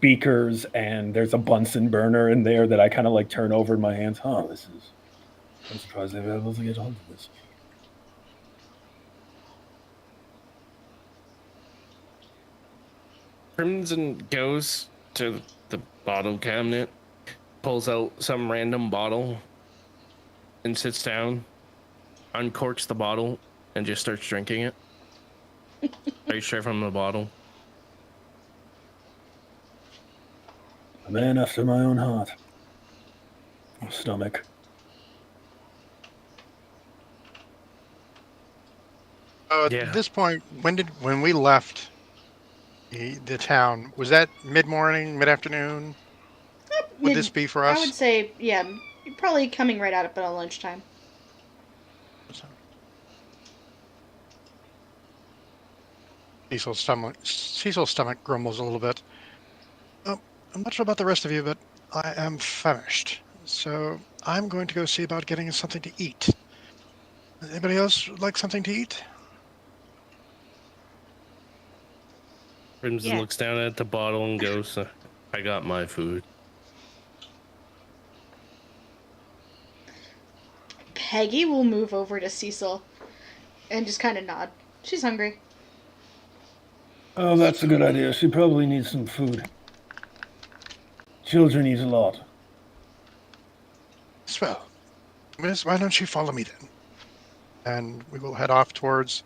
beakers, and there's a Bunsen burner in there that I kind of like turn over in my hands. I'm surprised they were able to get onto this. Crimson goes to the bottle cabinet, pulls out some random bottle, and sits down, uncorks the bottle, and just starts drinking it. Right straight from the bottle. A man after my own heart. Stomach. At this point, when we left the town, was that mid-morning, mid-afternoon? Would this be for us? I would say, yeah, probably coming right out at lunchtime. Cecil's stomach grumbles a little bit. Oh, I'm not sure about the rest of you, but I am famished. So I'm going to go see about getting us something to eat. Anybody else like something to eat? Crimson looks down at the bottle and goes, I got my food. Peggy will move over to Cecil and just kind of nod. She's hungry. Oh, that's a good idea. She probably needs some food. Children eat a lot. Swell. Miss, why don't you follow me then? And we will head off towards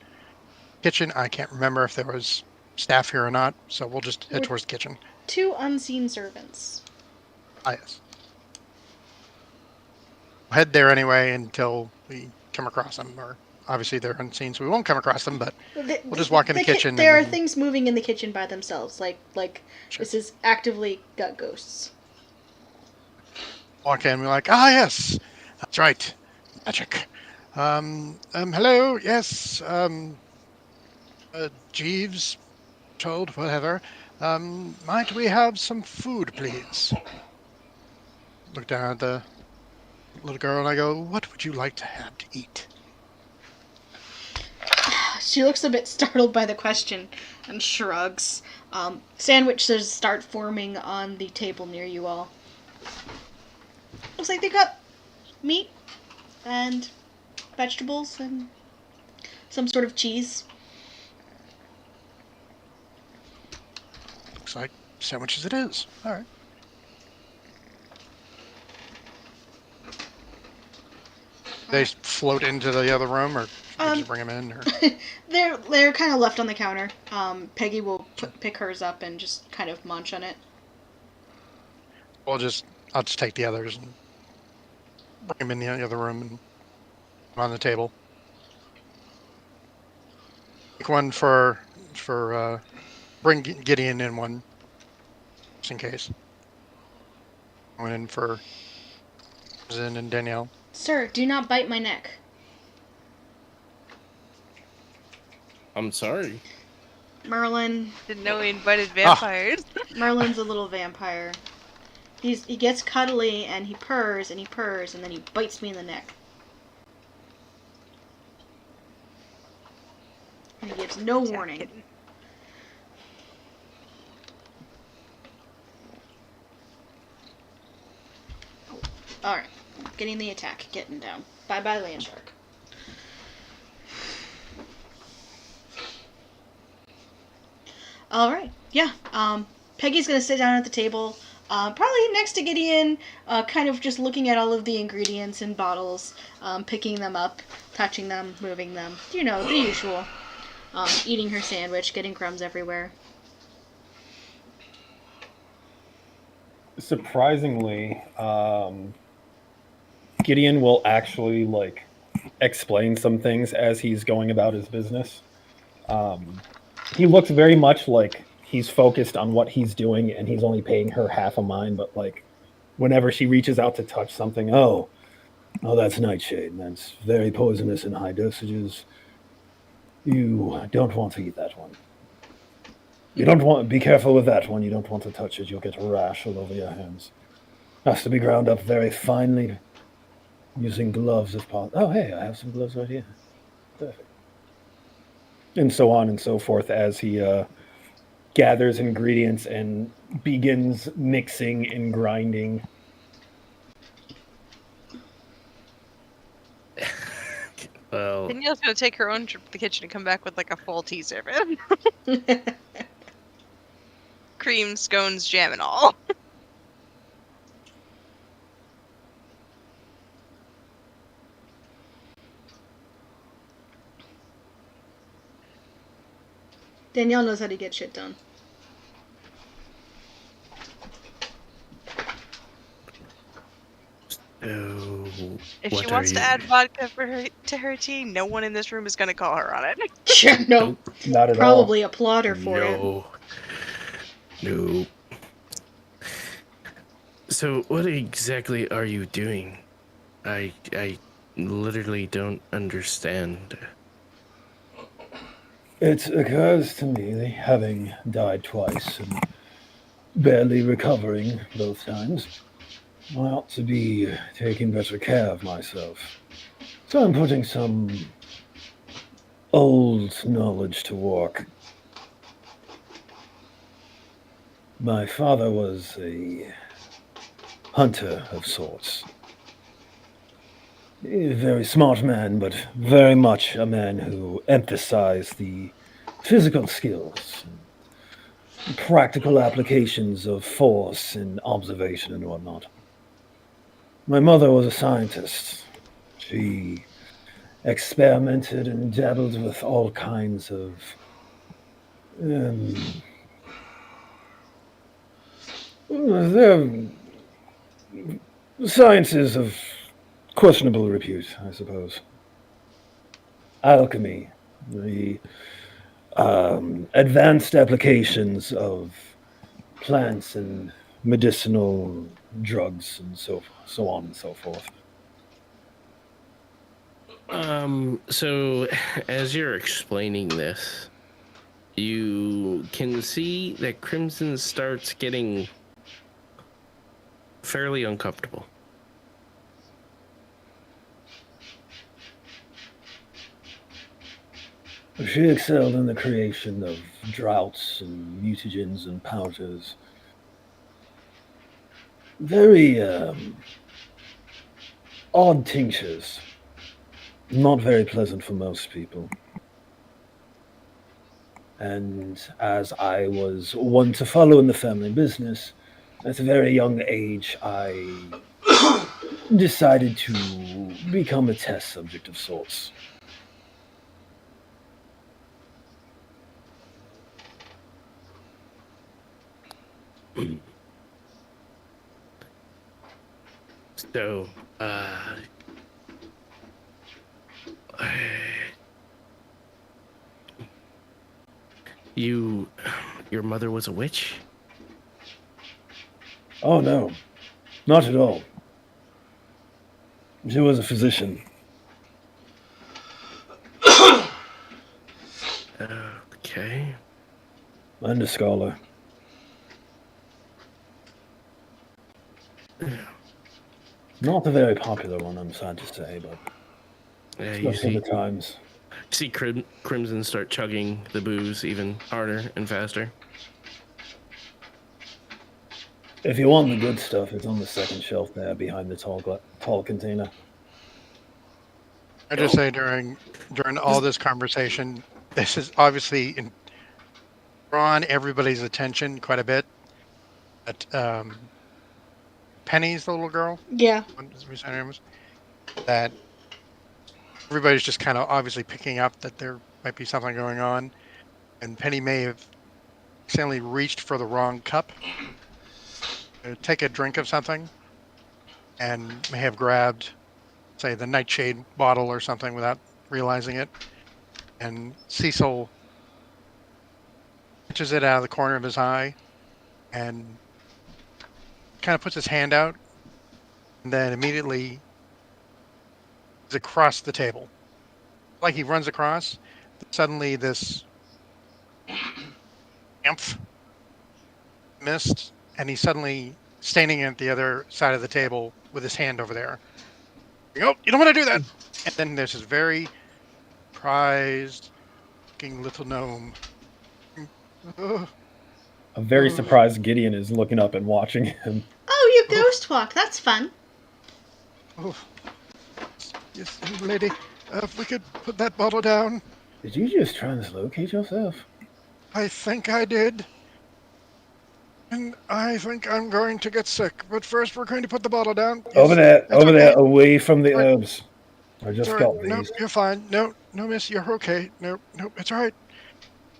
kitchen. I can't remember if there was staff here or not, so we'll just head towards the kitchen. 2 unseen servants. Ah, yes. We'll head there anyway until we come across them, or obviously they're unseen, so we won't come across them, but we'll just walk in the kitchen. There are things moving in the kitchen by themselves, like Sure. This is actively got ghosts. Walk in, we're like, ah, yes, that's right, magic. Hello, yes, Jeeves, told, whatever. Might we have some food, please? Look down at the little girl and I go, what would you like to have to eat? She looks a bit startled by the question and shrugs. Sandwiches start forming on the table near you all. Looks like they got meat and vegetables and some sort of cheese. Looks like sandwiches it is. All right. They float into the other room, or just bring them in? Or? They're kind of left on the counter. Peggy will pick hers up and just kind of munch on it. I'll just take the others and bring them in the other room and on the table. Take one for bring Gideon in one, just in case. One in for Zen and Danielle. Sir, do not bite my neck. I'm sorry. Merlin. Didn't know we invited vampires. Merlin's a little vampire. He gets cuddly and he purrs and then he bites me in the neck. And he gives no warning. Kitten. Alright. Getting the attack. Getting down. Bye-bye, land shark. Alright. Yeah. Peggy's gonna sit down at the table. Probably next to Gideon, kind of just looking at all of the ingredients in bottles, picking them up, touching them, moving them. You know, the usual. Eating her sandwich, getting crumbs everywhere. Surprisingly, Gideon will actually explain some things as he's going about his business. He looks very much like he's focused on what he's doing and he's only paying her half a mind, but whenever she reaches out to touch something, oh, that's nightshade. That's very poisonous in high dosages. You don't want to eat that one. You don't want, be careful with that one. You don't want to touch it. You'll get a rash all over your hands. Has to be ground up very finely using gloves if possible. Oh, hey, I have some gloves right here. Perfect. And so on and so forth as he gathers ingredients and begins mixing and grinding. Well, Danielle's gonna take her own trip to the kitchen and come back with a full tea service. Cream, scones, jam, and all. Danielle knows how to get shit done. oh, If what she are wants to you- add vodka to her tea, no one in this room is gonna call her on it. Sure, no. Nope. Not at Probably applaud her for it. No. So, what exactly are you doing? I literally don't understand. It occurs to me, having died twice and barely recovering both times, I ought to be taking better care of myself. So I'm putting some old knowledge to work. My father was a hunter of sorts. A very smart man, but very much a man who emphasized the physical skills, practical applications of force and observation and whatnot. My mother was a scientist. She experimented and dabbled with all kinds of sciences of questionable repute, I suppose. Alchemy, the advanced applications of plants and medicinal drugs and so on and so forth. So as you're explaining this, you can see that Crimson starts getting fairly uncomfortable. She excelled in the creation of draughts and mutagens and powders. Very odd tinctures. Not very pleasant for most people. And as I was one to follow in the family business, at a very young age, I decided to become a test subject of sorts. So, your mother was a witch? Oh, no. Not at all. She was a physician. Okay. And a scholar. Not a very popular one, I'm sad to say, but Yeah, you especially see, the times. Crimson start chugging the booze even harder and faster. If you want the good stuff, it's on the second shelf there behind the tall container. I just say during all this conversation, this is obviously drawn everybody's attention quite a bit. But Penny's the little girl, Yeah. what was her name was, that everybody's just kind of obviously picking up that there might be something going on, and Penny may have accidentally reached for the wrong cup to take a drink of something, and may have grabbed, say, the nightshade bottle or something without realizing it. And Cecil catches it out of the corner of his eye and kind of puts his hand out, and then immediately is across the table. Like he runs across, suddenly this nymph mist, and he's suddenly standing at the other side of the table with his hand over there. Oh, you don't want to do that! And then there's this very prized looking little gnome. Oh, A very surprised Gideon is looking up and watching him. Oh, you ghost walk. That's fun. oh. Yes, lady, if we could put that bottle down. Did you just translocate yourself? I think I did. And I think I'm going to get sick. But first, we're going to put the bottle down. Yes, Over there, that's there, okay. away from the Right. herbs. I just It's all got right. No, these. you're fine. No, miss, you're okay. No, it's all right.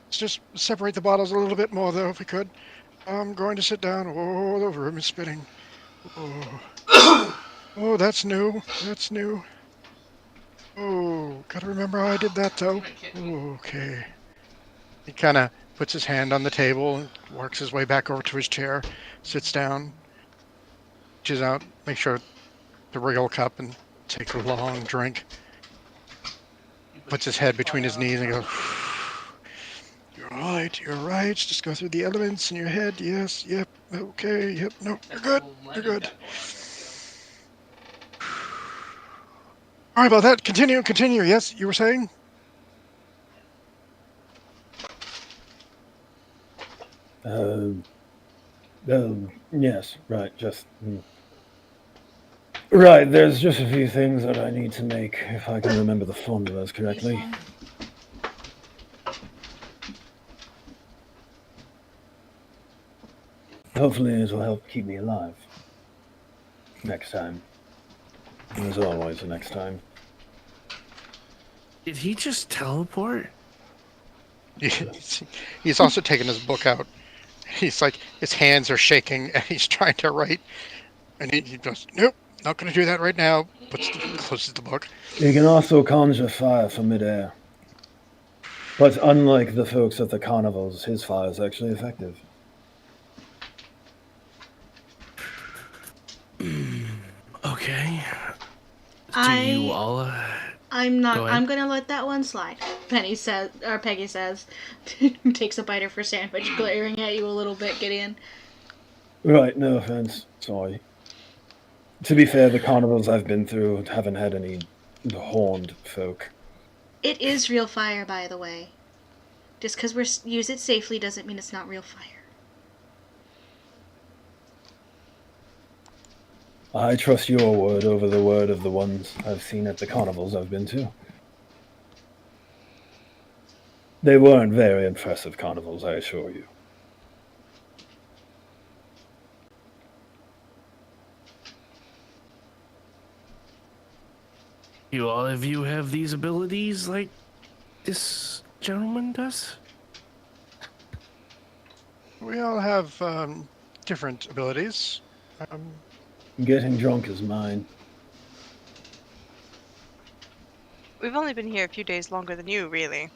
Let's just separate the bottles a little bit more, though, if we could. I'm going to sit down. Oh, the room is spinning. Oh, oh, that's new. That's new. Oh, gotta remember how I did that, though. Okay. He kind of puts his hand on the table and works his way back over to his chair, sits down, reaches out, makes sure the real cup, and takes a long drink. Puts his head between his knees and goes, you're right. Just go through the elements in your head. Yes, yep, okay, yep, no, you're good. You're good. All right, about that. Continue. Yes, you were saying? Yes, right, just... Right, there's just a few things that I need to make, if I can remember the formulas correctly. Hopefully it will help keep me alive. Next time. There's always a next time. Did he just teleport? He's also taken his book out. He's like, his hands are shaking, and he's trying to write. And he goes, nope, not going to do that right now. Closes the book. You can also conjure fire from midair. But unlike the folks at the carnivals, his fire is actually effective. Okay. I'm not. Go ahead. I'm gonna let that one slide. Peggy says, takes a bite of her sandwich, glaring at you a little bit, Gideon. Right, no offense. Sorry. To be fair, the carnivals I've been through haven't had any horned folk. It is real fire, by the way. Just because we use it safely doesn't mean it's not real fire. I trust your word over the word of the ones I've seen at the carnivals I've been to. They weren't very impressive carnivals, I assure you. You all of you have these abilities like this gentleman does? We all have different abilities. Getting drunk is mine. We've only been here a few days longer than you, really.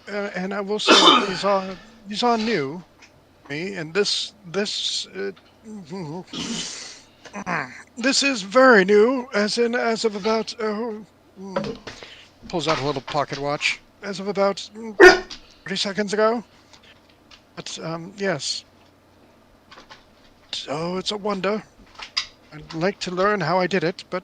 And I will say these are new to me, and this this is very new, as of about pulls out a little pocket watch, as of about 30 seconds ago. But yes, so it's a wonder. I'd like to learn how I did it, but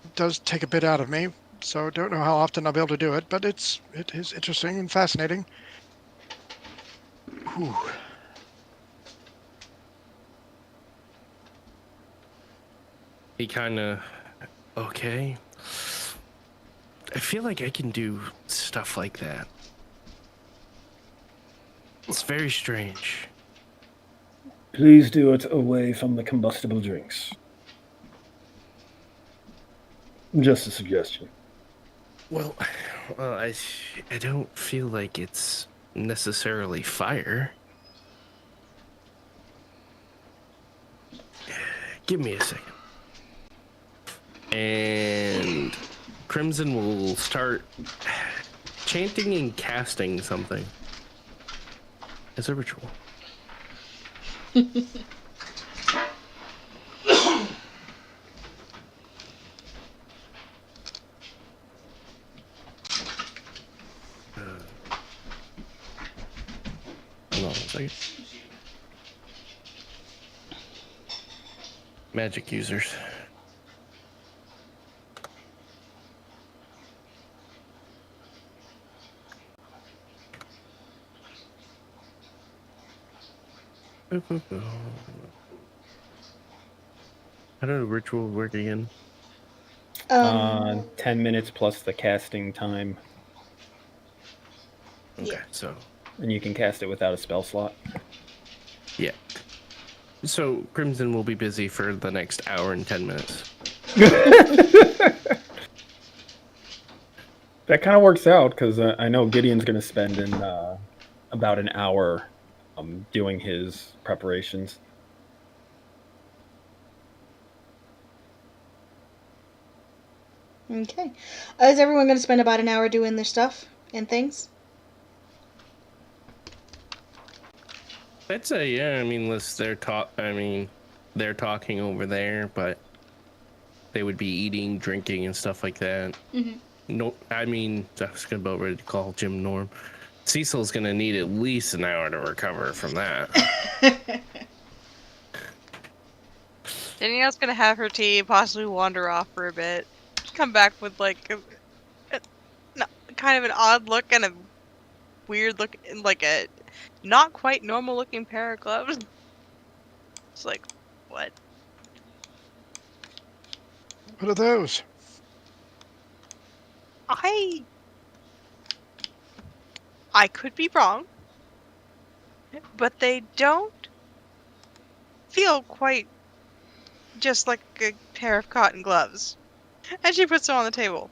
it does take a bit out of me. So I don't know how often I'll be able to do it, but it is interesting and fascinating. Whew. He kind of, okay. I feel like I can do stuff like that. It's very strange. Please do it away from the combustible drinks. Just a suggestion. Well, I don't feel like it's necessarily fire. Give me a second. And Crimson will start chanting and casting something as a ritual. Hold on a second. Magic users. How did a ritual work again? 10 minutes plus the casting time, Okay, Yeah. so and you can cast it without a spell slot. yeah. So Crimson will be busy for the next hour and 10 minutes. That kind of works out because I know Gideon's going to spend in about an hour doing his preparations. Okay. Is everyone going to spend about an hour doing their stuff and things? I'd say, yeah, I mean, unless they're they're talking over there, but they would be eating, drinking, and stuff like that. Mm-hmm. No, I mean, I was about ready to call Jim Norm. Cecil's gonna need at least an hour to recover from that. Danielle's gonna have her tea, possibly wander off for a bit, come back with like kind of an odd look and a weird look, like a not quite normal looking pair of gloves. It's like, what? What are those? I could be wrong, but they don't feel quite just like a pair of cotton gloves. And she puts them on the table.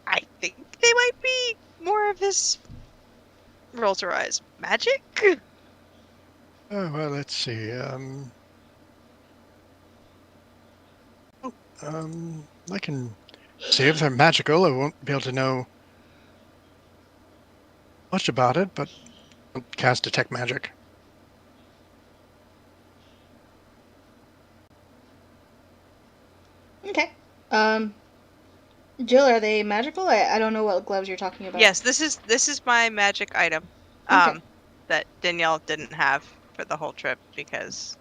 I think they might be more of this, rolls her eyes, magic? Oh, well, let's see. I can see if they're magical. I won't be able to know much about it, but I'll cast detect magic. Okay. Jill, are they magical? I don't know what gloves you're talking about. Yes, this is my magic item. Okay. That Danielle didn't have for the whole trip because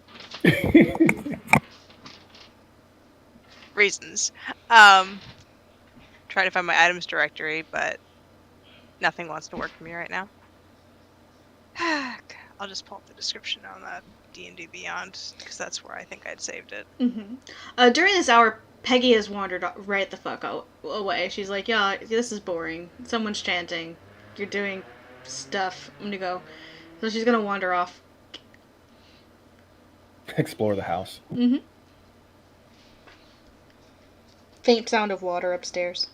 reasons. Try to find my items directory, but nothing wants to work for me right now. I'll just pull up the description on that D&D Beyond because that's where I think I'd saved it. Mm-hmm. During this hour, Peggy has wandered right the fuck away. She's like, yeah, this is boring. Someone's chanting. You're doing stuff. I'm gonna go. So she's gonna wander off. Explore the house. Mm-hmm. Faint sound of water upstairs.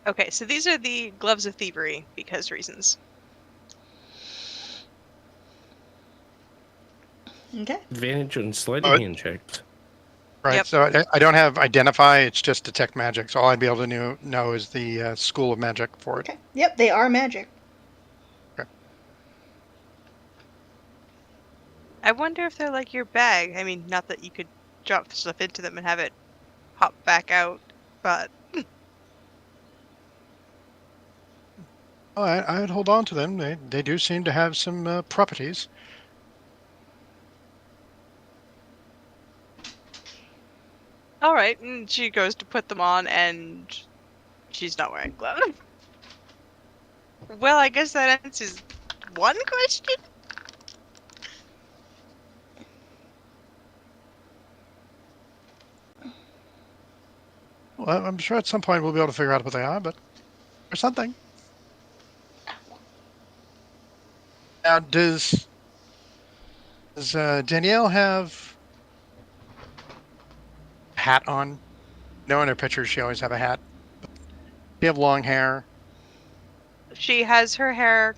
Okay, so these are the gloves of thievery because reasons. Okay. Advantage on sleight of hand checks. Right. Yep. So I don't have identify. It's just detect magic. So all I'd be able to know is the school of magic for it. Okay. Yep, they are magic. Okay. I wonder if they're like your bag. I mean, not that you could drop stuff into them and have it pop back out, but Oh, I'd hold on to them. They do seem to have some properties. all right. And she goes to put them on, and she's not wearing gloves. Well, I guess that answers one question. Well, I'm sure at some point we'll be able to figure out what they are, but or something. Now, does Danielle have a hat on? No, in her pictures she always have a hat. She have long hair. She has her hair.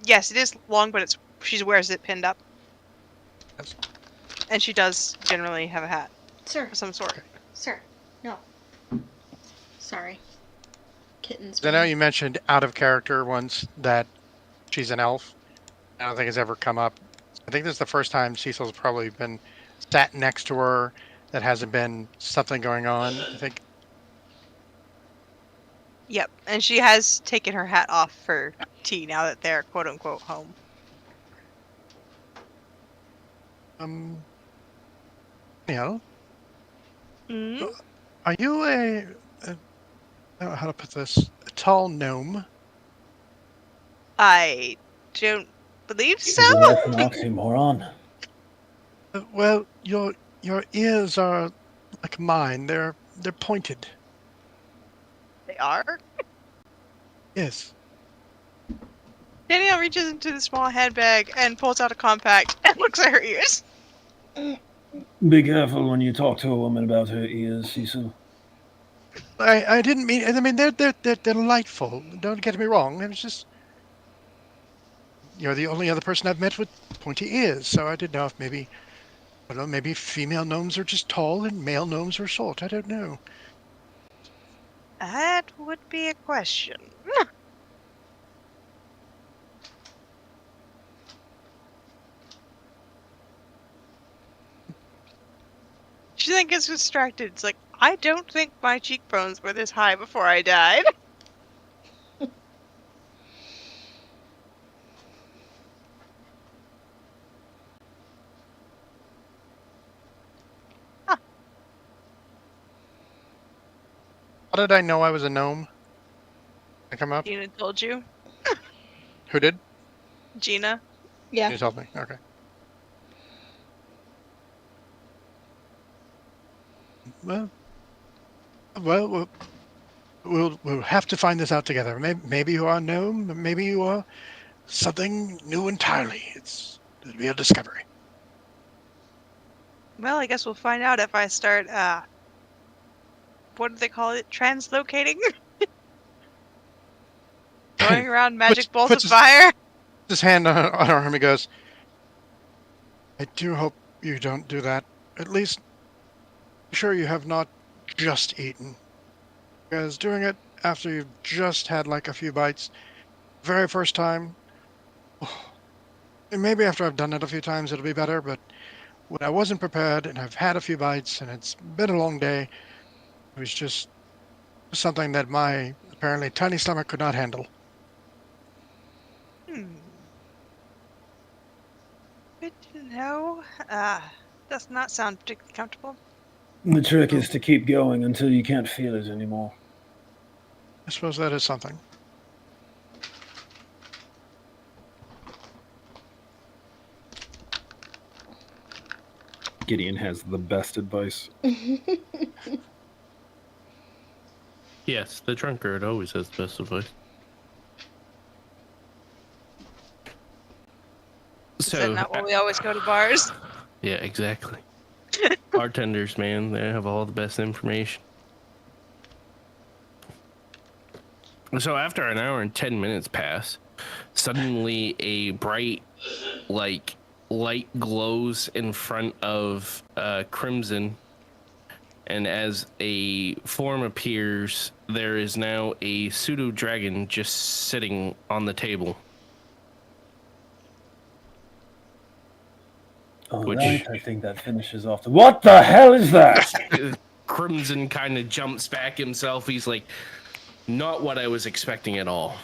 Yes, it is long, but she wears it pinned up. Yes. And she does generally have a hat Sir. of some sort. Sir. No. Sorry. Kittens. I know you mentioned out of character once that she's an elf. I don't think it's ever come up. I think this is the first time Cecil's probably been sat next to her that hasn't been something going on. I think. Yep, and she has taken her hat off for tea now that they're quote unquote home. Danielle, Mm? are you I don't know how to put this, a tall gnome? I don't believe so. Isn't that an oxymoron? Well, your ears are like mine. They're pointed. They are. Yes. Danielle reaches into the small handbag and pulls out a compact and looks at her ears. Be careful when you talk to a woman about her ears, Cecil. I didn't mean. I mean they're delightful. Don't get me wrong. It was just you're the only other person I've met with pointy ears, so I didn't know if maybe I don't know. Maybe female gnomes are just tall and male gnomes are short. I don't know. That would be a question. She then gets distracted. It's like, I don't think my cheekbones were this high before I died. How did I know I was a gnome? I come up. Gina told you. Who did? Gina. Yeah. You told me. Okay. Well, we'll have to find this out together. Maybe you are a gnome. Maybe you are something new entirely. It'll be a discovery. Well, I guess we'll find out if I start, what do they call it? Translocating? Throwing around magic bolts of fire? His hand on her arm. He goes, I do hope you don't do that. At least, be sure you have not just eaten. Because doing it after you've just had like a few bites, very first time, and maybe after I've done it a few times it'll be better, but when I wasn't prepared and I've had a few bites and it's been a long day, it was just something that my apparently tiny stomach could not handle. Good to know. Does not sound particularly comfortable. The trick is to keep going until you can't feel it anymore. I suppose that is something. Gideon has the best advice. Yes, the drunkard always has the best advice. Is that not why we always go to bars? Yeah, exactly. Bartenders, man, they have all the best information. So after an hour and 10 minutes pass, suddenly a bright, like, light glows in front of Crimson. And as a form appears, there is now a pseudo dragon just sitting on the table. All Which- right, I think that finishes off. What the hell is that? Crimson kind of jumps back himself. He's like, not what I was expecting at all.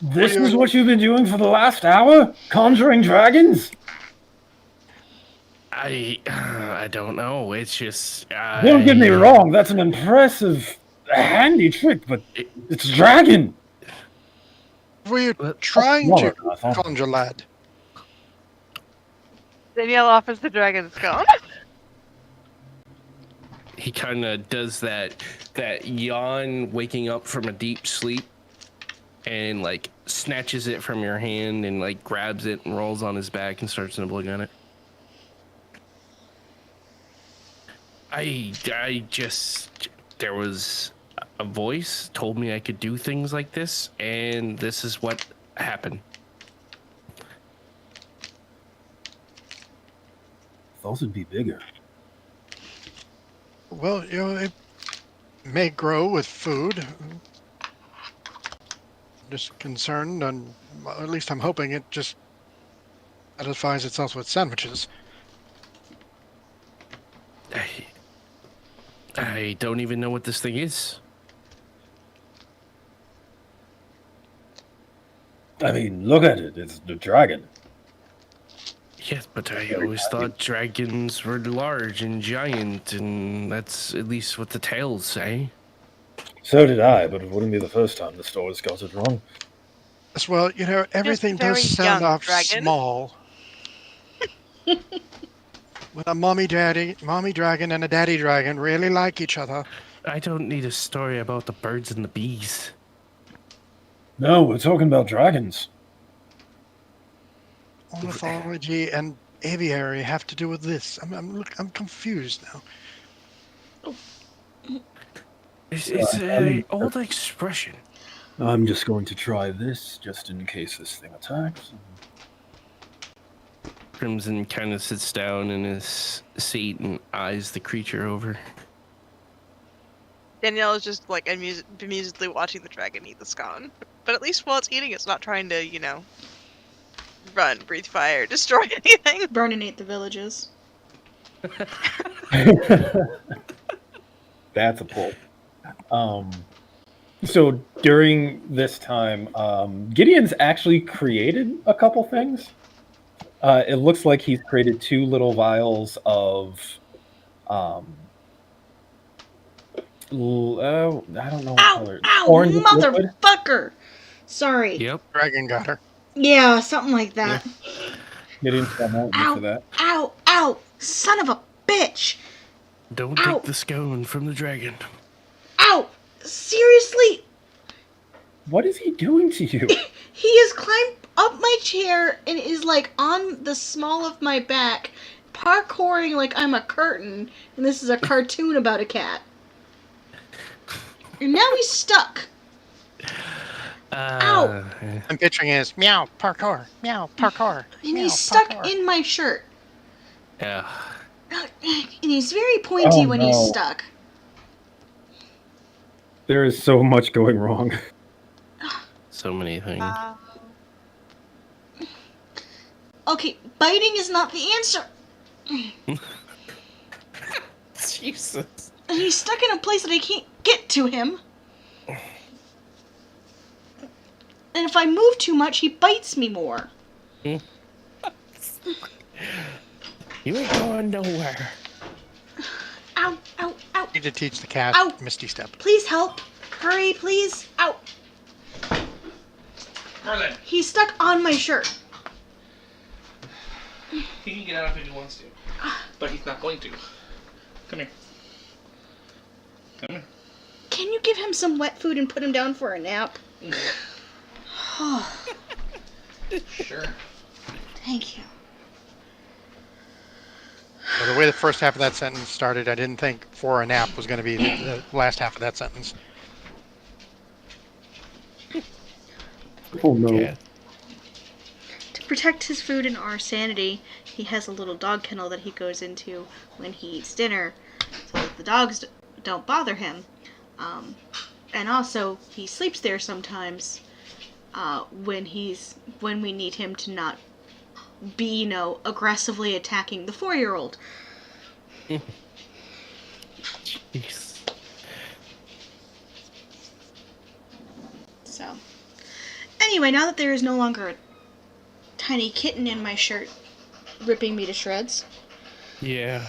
This is what you've been doing for the last hour? Conjuring dragons? I don't know. It's just... Don't get me wrong, that's an impressive, handy trick, but it's dragon. Were you trying to Well, conjure, lad? Danielle offers the dragon scone. He kind of does that yawn, waking up from a deep sleep, and like snatches it from your hand and like grabs it and rolls on his back and starts nibbling on it. I just, there was a voice told me I could do things like this, and this is what happened. those would be bigger. Well, it may grow with food. Just concerned, and well, at least I'm hoping it just satisfies itself with sandwiches. I don't even know what this thing is. I mean, look at it. It's the dragon. Yes, but I always thought dragons were large and giant, and that's at least what the tales say. So did I, but it wouldn't be the first time the stores got it wrong. As well, everything very does sound young off dragon. small. When a mommy dragon and a daddy dragon really like each other. I don't need a story about the birds and the bees. No, we're talking about dragons. Ornithology and aviary have to do with this. I'm confused now. It's an old expression. I'm just going to try this, just in case this thing attacks. Crimson kind of sits down in his seat and eyes the creature over. Danielle is just like amusedly watching the dragon eat the scone. But at least while it's eating, it's not trying to, run, breathe fire, destroy anything. Burn and eat the villages. That's a pull. So during this time, Gideon's actually created a couple things. It looks like he's created 2 little vials of, I don't know what color. Ow! Orange liquid. Motherfucker! Sorry. Yep. Dragon got her. Yeah, something like that. Gideon's got that. Ow! For that. Ow! Son of a bitch! Don't Ow. take the scone from the dragon. Ow! Seriously? What is he doing to you? He has climbed up my chair and is like on the small of my back, parkouring like I'm a curtain, and this is a cartoon about a cat. And now he's stuck. Ow! I'm picturing it as meow, parkour, meow, parkour. And meow, he's stuck parkour. in my shirt. Yeah. And he's very pointy Oh, when no. he's stuck. There is so much going wrong. So many things. Okay, biting is not the answer. Jesus. And he's stuck in a place that I can't get to him. And if I move too much, he bites me more. You ain't going nowhere. Ow! Need to teach the cat Ow. Misty Step. Please help. Hurry, please. Ow! Merlin, He's stuck on my shirt. he can get out if he wants to, but he's not going to. Come here. Come here. Can you give him some wet food and put him down for a nap? Sure. Thank you. So the way the first half of that sentence started, I didn't think for a nap was going to be the last half of that sentence. Oh no. Yeah. To protect his food and our sanity, he has a little dog kennel that he goes into when he eats dinner, so that the dogs don't bother him. And also, he sleeps there sometimes when we need him to not be, aggressively attacking the 4-year-old. Jeez. So, anyway, now that there is no longer a tiny kitten in my shirt ripping me to shreds, Yeah.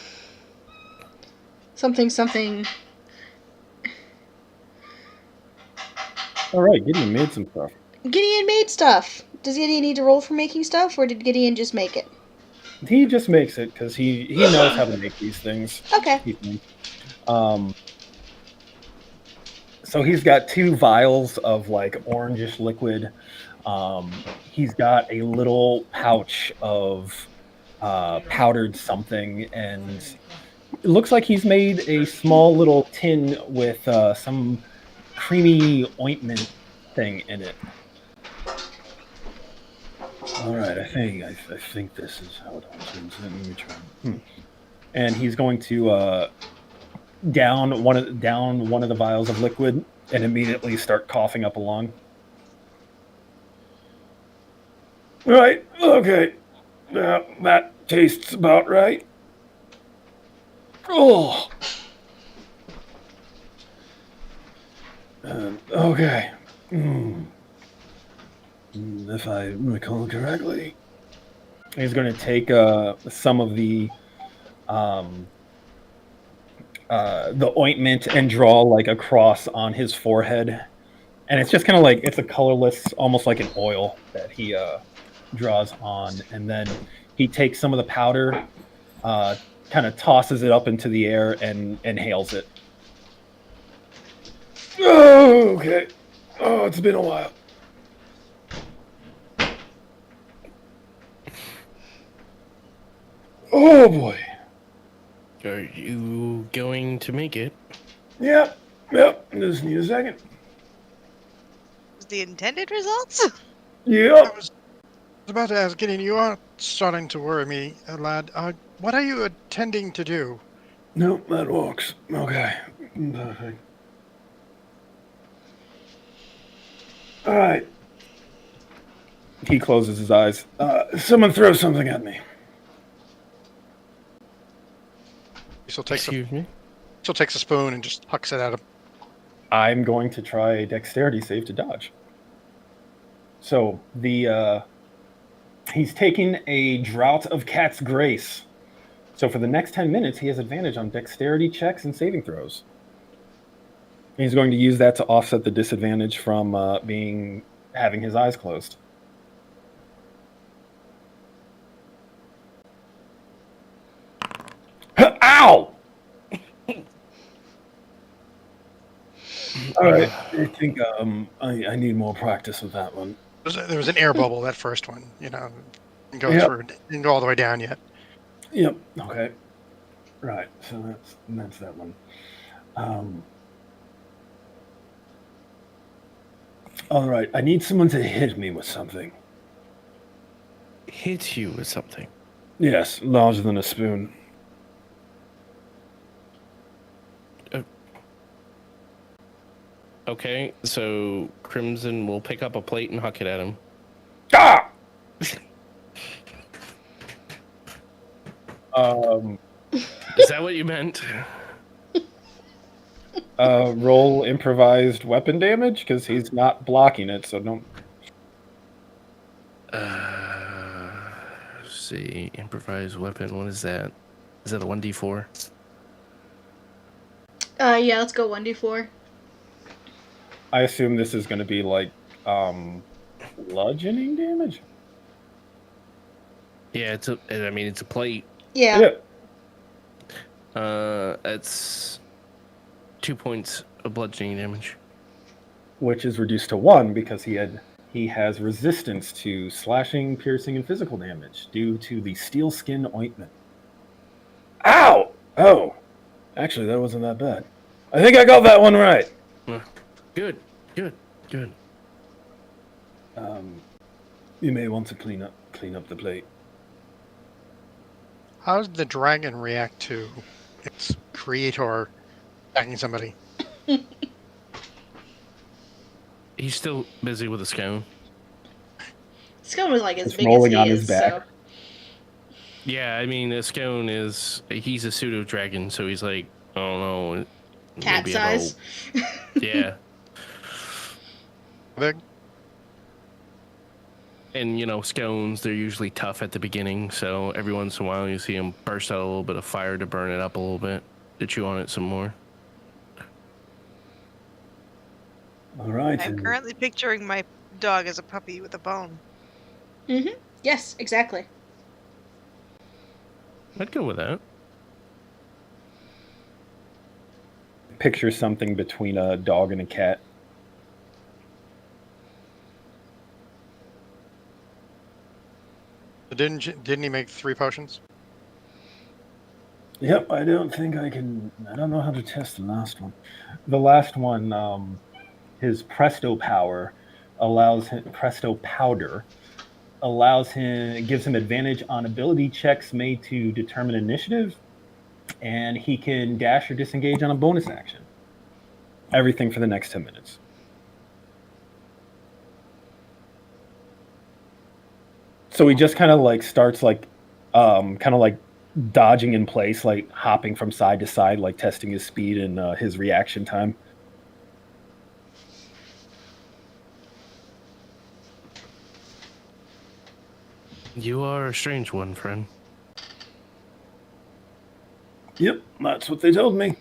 something. All right, Gideon made some stuff. Gideon made stuff. Does Gideon need to roll for making stuff, or did Gideon just make it? He just makes it because he knows how to make these things. Okay. He thinks. So he's got 2 vials of like orangish liquid. He's got a little pouch of powdered something, and it looks like he's made a small little tin with some creamy ointment thing in it. All right, I think this is how it opens. Let me try. And he's going to down one of the vials of liquid and immediately start coughing up a lung. Right. Okay. That tastes about right. Oh. Okay. If I recall correctly, he's going to take some of the ointment and draw like a cross on his forehead, and it's just kind of like it's a colorless, almost like an oil that he draws on, and then he takes some of the powder, kind of tosses it up into the air and inhales it. Oh, okay. Oh, it's been a while. Oh boy. Are you going to make it? Yep. Just need a second. The intended results? Yep. I was about to ask, Gideon, you are starting to worry me, lad. What are you intending to do? Nope, that works. Okay. Perfect. All right. He closes his eyes. Someone throw something at me. She'll take Excuse me? She'll takes a spoon and just hucks it at him. I'm going to try a dexterity save to dodge. So he's taking a draught of cat's grace. So for the next 10 minutes, he has advantage on dexterity checks and saving throws. He's going to use that to offset the disadvantage from having his eyes closed. Ow! All right, I think I need more practice with that one. There was an air bubble, that first one, didn't go Yep. through, didn't go all the way down yet. Yep. Okay. Right. So that's that one. All right. I need someone to hit me with something. Hit you with something. Yes, larger than a spoon. Okay, so Crimson will pick up a plate and huck it at him. Ah! Is that what you meant? Roll improvised weapon damage because he's not blocking it, so don't. Let's see, improvised weapon. What is that? Is that a 1d4? Yeah, let's go 1d4. I assume this is going to be like bludgeoning damage. Yeah, it's a plate. Yeah. That's 2 points of bludgeoning damage. Which is reduced to 1 because he has resistance to slashing, piercing, and physical damage due to the steel skin ointment. Ow! Oh, actually, that wasn't that bad. I think I got that one right. Good. You may want to clean up the plate. How does the dragon react to its creator attacking somebody? He's still busy with a scone. Scone was like as It's big as rolling he on is, his back. so. Yeah, I mean, a scone he's a pseudo dragon, so he's like, I don't know, Cat maybe size. yeah. Big? And, scones, they're usually tough at the beginning, so every once in a while you see them burst out a little bit of fire to burn it up a little bit, to chew on it some more. All right. I'm currently picturing my dog as a puppy with a bone. Mm-hmm. Yes, exactly. I'd go with that. Picture something between a dog and a cat. Didn't he make 3 potions? Yep, I don't know how to test the last one. The last one, his Presto Power Presto Powder gives him advantage on ability checks made to determine initiative, and he can dash or disengage on a bonus action. Everything for the next 10 minutes. So he just kind of like starts like, kind of like dodging in place, like hopping from side to side, like testing his speed and his reaction time. You are a strange one, friend. Yep, that's what they told me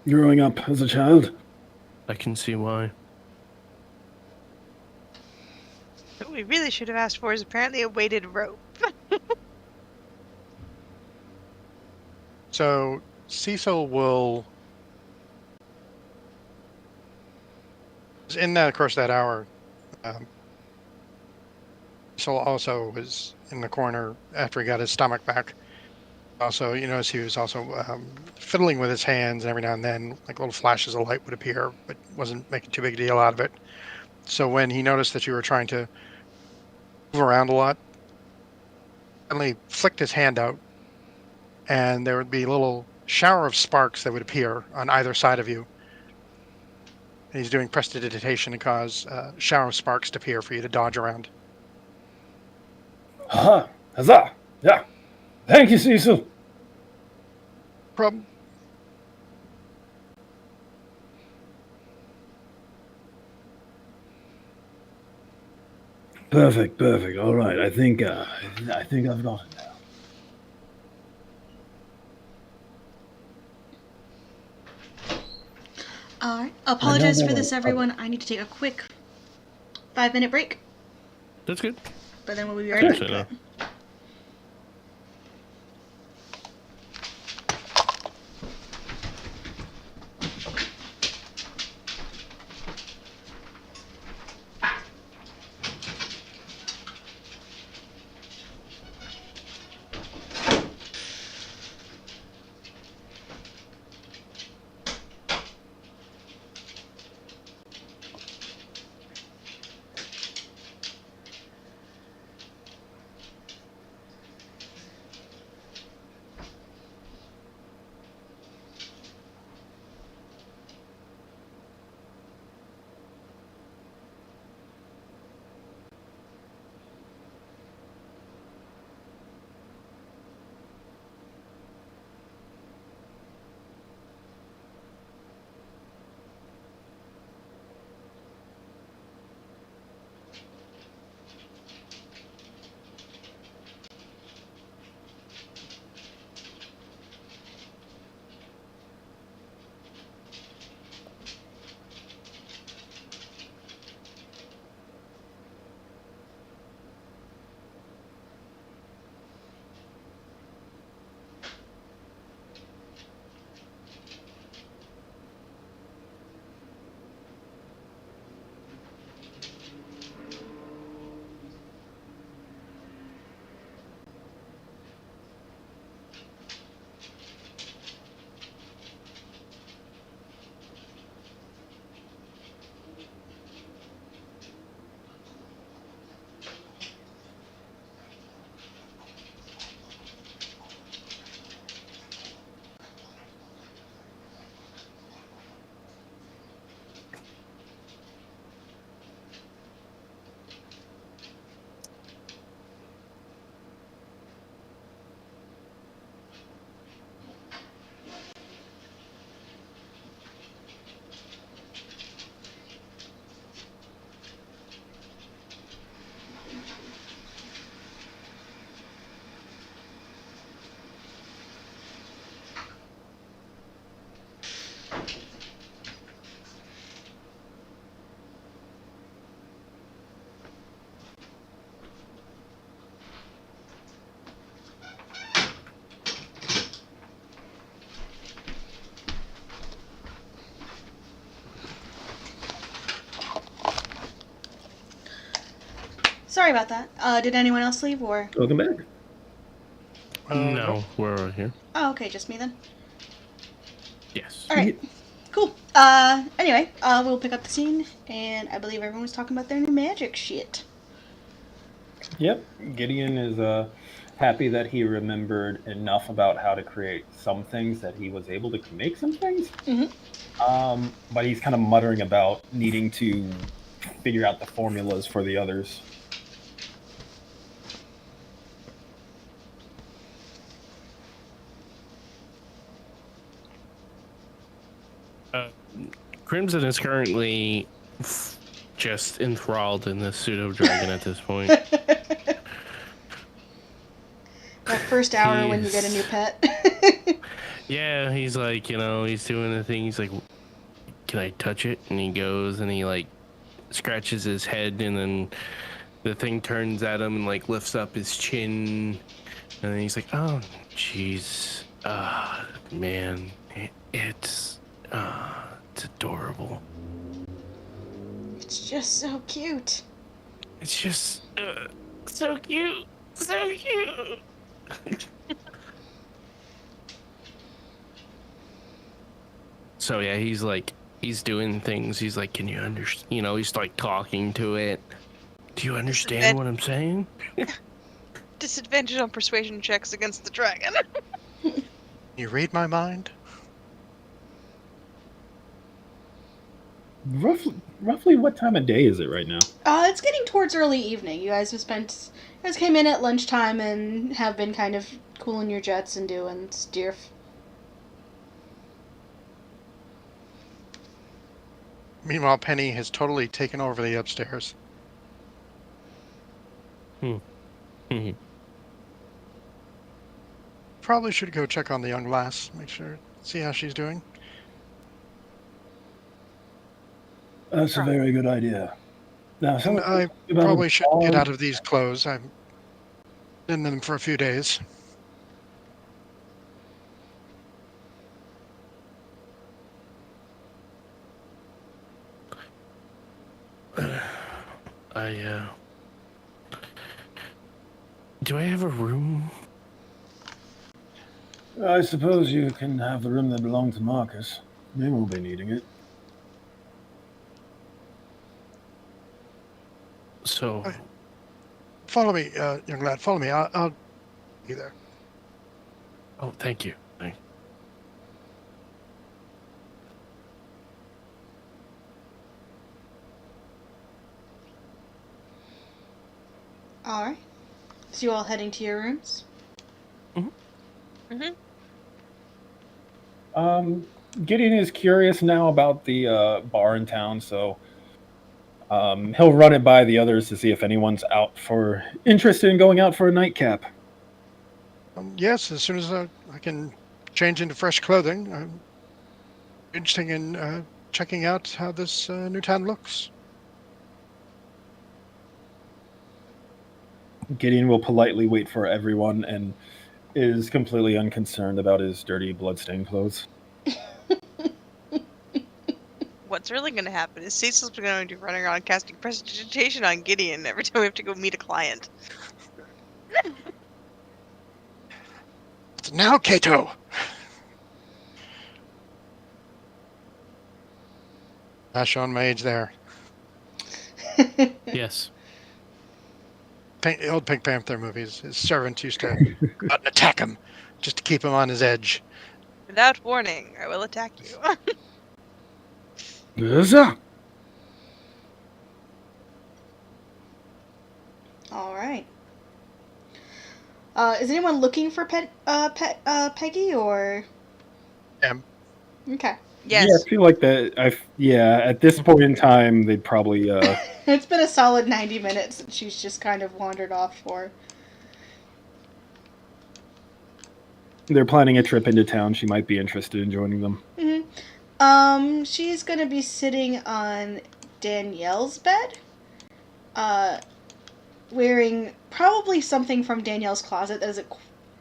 growing up as a child. I can see why. What we really should have asked for is apparently a weighted rope. So Cecil will, in that course of that hour, Cecil also was in the corner after he got his stomach back. Also, you notice he was also fiddling with his hands, and every now and then, like little flashes of light would appear, but wasn't making too big a deal out of it. So when he noticed that you were trying to move around a lot, suddenly flicked his hand out, and there would be a little shower of sparks that would appear on either side of you. And he's doing prestidigitation to cause a shower of sparks to appear for you to dodge around. Aha! Huzzah! Yeah. Thank you, Cecil. Problem. Perfect. All right, I think I've got it now. Alright. Apologize for this, everyone. I need to take a quick 5-minute break, That's good. but then we'll be right back. No. sorry about that. Did anyone else leave, or? Welcome back. No, we're over here. Oh, okay, just me then. Yes. All right, cool. Anyway, we'll pick up the scene, and I believe everyone was talking about their new magic shit. Yep. Gideon is happy that he remembered enough about how to create some things that he was able to make some things. But he's kind of muttering about needing to figure out the formulas for the others. Crimson is currently just enthralled in the pseudo dragon at this point. That first hour when you get a new pet. Yeah, he's like, he's doing the thing. He's like, can I touch it? And he goes and he like scratches his head, and then the thing turns at him and like lifts up his chin, and then he's like, oh jeez, man, it's adorable. It's just so cute. It's just so cute, so cute. So yeah, he's doing things. He's like, can you understand? He's like talking to it. Do you understand what I'm saying? Disadvantage on persuasion checks against the dragon. You read my mind? Roughly what time of day is it right now? It's getting towards early evening. You guys came in at lunchtime and have been kind of cooling your jets and doing stuff. Meanwhile, Penny has totally taken over the upstairs. Probably should go check on the young lass, see how she's doing. That's a very good idea. Now, And I probably should get out of these clothes. I've been in them for a few days. Do I have a room? I suppose you can have the room that belonged to Marcus. They won't be needing it. So, Follow me, young lad. Follow me. I'll be there. oh, thank you. Alright. So you all heading to your rooms? Gideon is curious now about the bar in town, so he'll run it by the others to see if anyone's interested in going out for a nightcap. Yes, as soon as I can change into fresh clothing. I'm interested in checking out how this new town looks. Gideon will politely wait for everyone and is completely unconcerned about his dirty, bloodstained clothes. What's really going to happen is Cecil's going to be running around casting prestidigitation on Gideon every time we have to go meet a client. Now, Kato! I shown my age there. Yes. The old Pink Panther movies. His servant used to attack him just to keep him on his edge. Without warning, I will attack you. Alright. Is anyone looking for Peggy, or? Okay. Yes. Yeah, I feel like that. At this point in time, they'd probably. It's been a solid 90 minutes and she's just kind of wandered off for. They're planning a trip into town. She might be interested in joining them. She's gonna be sitting on Danielle's bed, wearing probably something from Danielle's closet that doesn't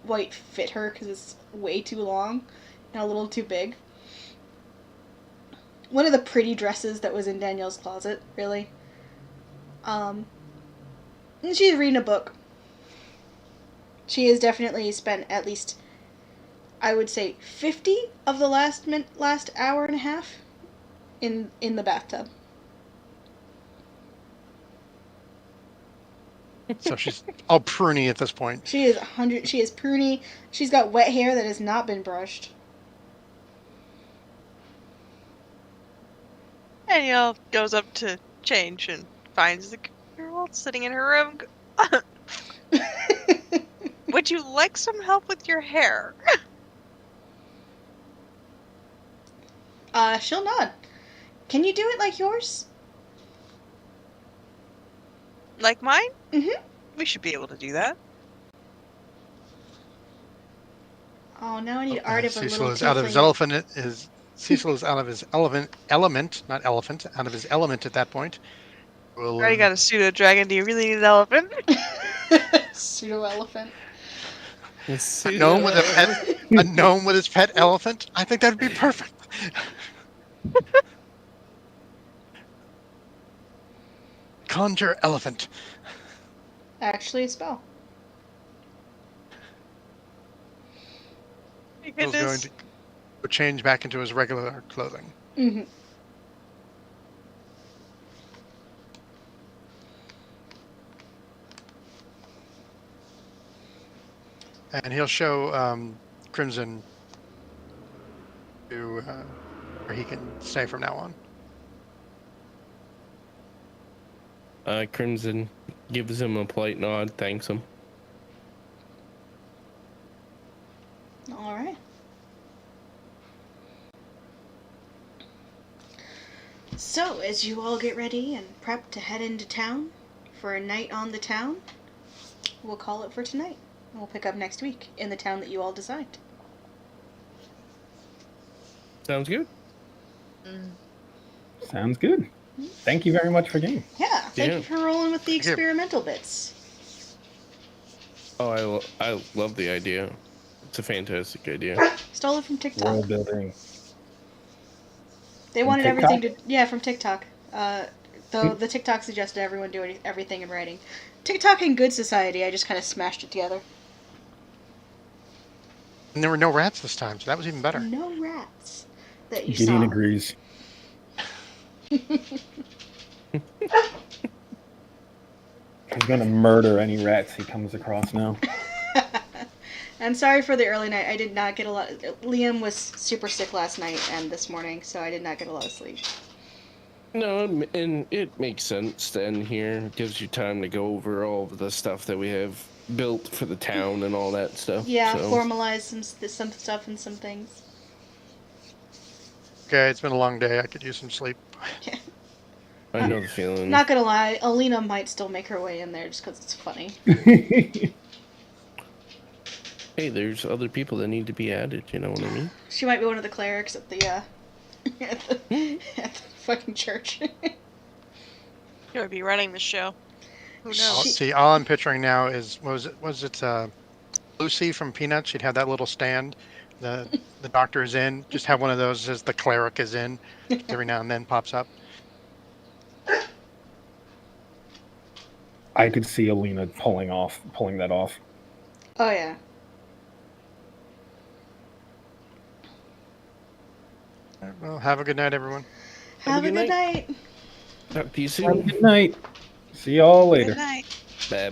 quite fit her because it's way too long and a little too big. One of the pretty dresses that was in Danielle's closet, really. She's reading a book. She has definitely spent at least, I would say, 50 of the last hour and a half in the bathtub. So she's all pruny at this point. She is 100. She is pruny. She's got wet hair that has not been brushed. Danielle goes up to change and finds the girl sitting in her room. Would you like some help with your hair? She'll nod. Can you do it like yours? Like mine? Mm-hmm. We should be able to do that. Oh, now I need art of a Cecil little is out of his tiefling. elephant. Cecil is out of his element, not elephant, out of his element at that point. We'll, Already got a pseudo dragon. Do you really need an elephant? Pseudo elephant. a gnome with a gnome with his pet elephant. I think that would be perfect. Conjure elephant. Actually, a spell. My He's going goodness. to change back into his regular clothing. Mm-hmm. And he'll show Crimson to where he can stay from now on. Crimson gives him a polite nod, thanks him. All right. So, as you all get ready and prep to head into town for a night on the town, we'll call it for tonight. We'll pick up next week in the town that you all designed. Sounds good. Sounds good. Thank you very much for game. Yeah, thank Yeah. you for rolling with the Thank you. experimental bits. Oh, I love the idea. It's a fantastic idea. Stole it from TikTok. World building. They From wanted TikTok? everything to... Yeah, from TikTok. Though the TikTok suggested everyone do everything in writing. TikTok and Good Society, I just kind of smashed it together. And there were no rats this time, so that was even better. No rats that you Gideon saw. agrees. He's gonna murder any rats he comes across now. I'm sorry for the early night. I did not get a lot... Liam was super sick last night and this morning, so I did not get a lot of sleep. No, and it makes sense to end here. It gives you time to go over all of the stuff that we have built for the town and all that stuff. Yeah, so. formalize some stuff and some things. Okay, it's been a long day. I could use some sleep. I know the feeling. Not gonna lie, Alina might still make her way in there just because it's funny. Hey, there's other people that need to be added, you know what I mean? She might be one of the clerics at the, at the fucking church. You would be running the show. Who knows? See, all I'm picturing now is was it Lucy from Peanuts? She'd have that little stand. The doctor is in. Just have one of those as the cleric is in. Just every now and then pops up. I could see Alina pulling that off. Oh, yeah. Well, have a good night, everyone. Have a good night. Talk to you Have a soon. good night. See y'all later. Good night. Bye bye.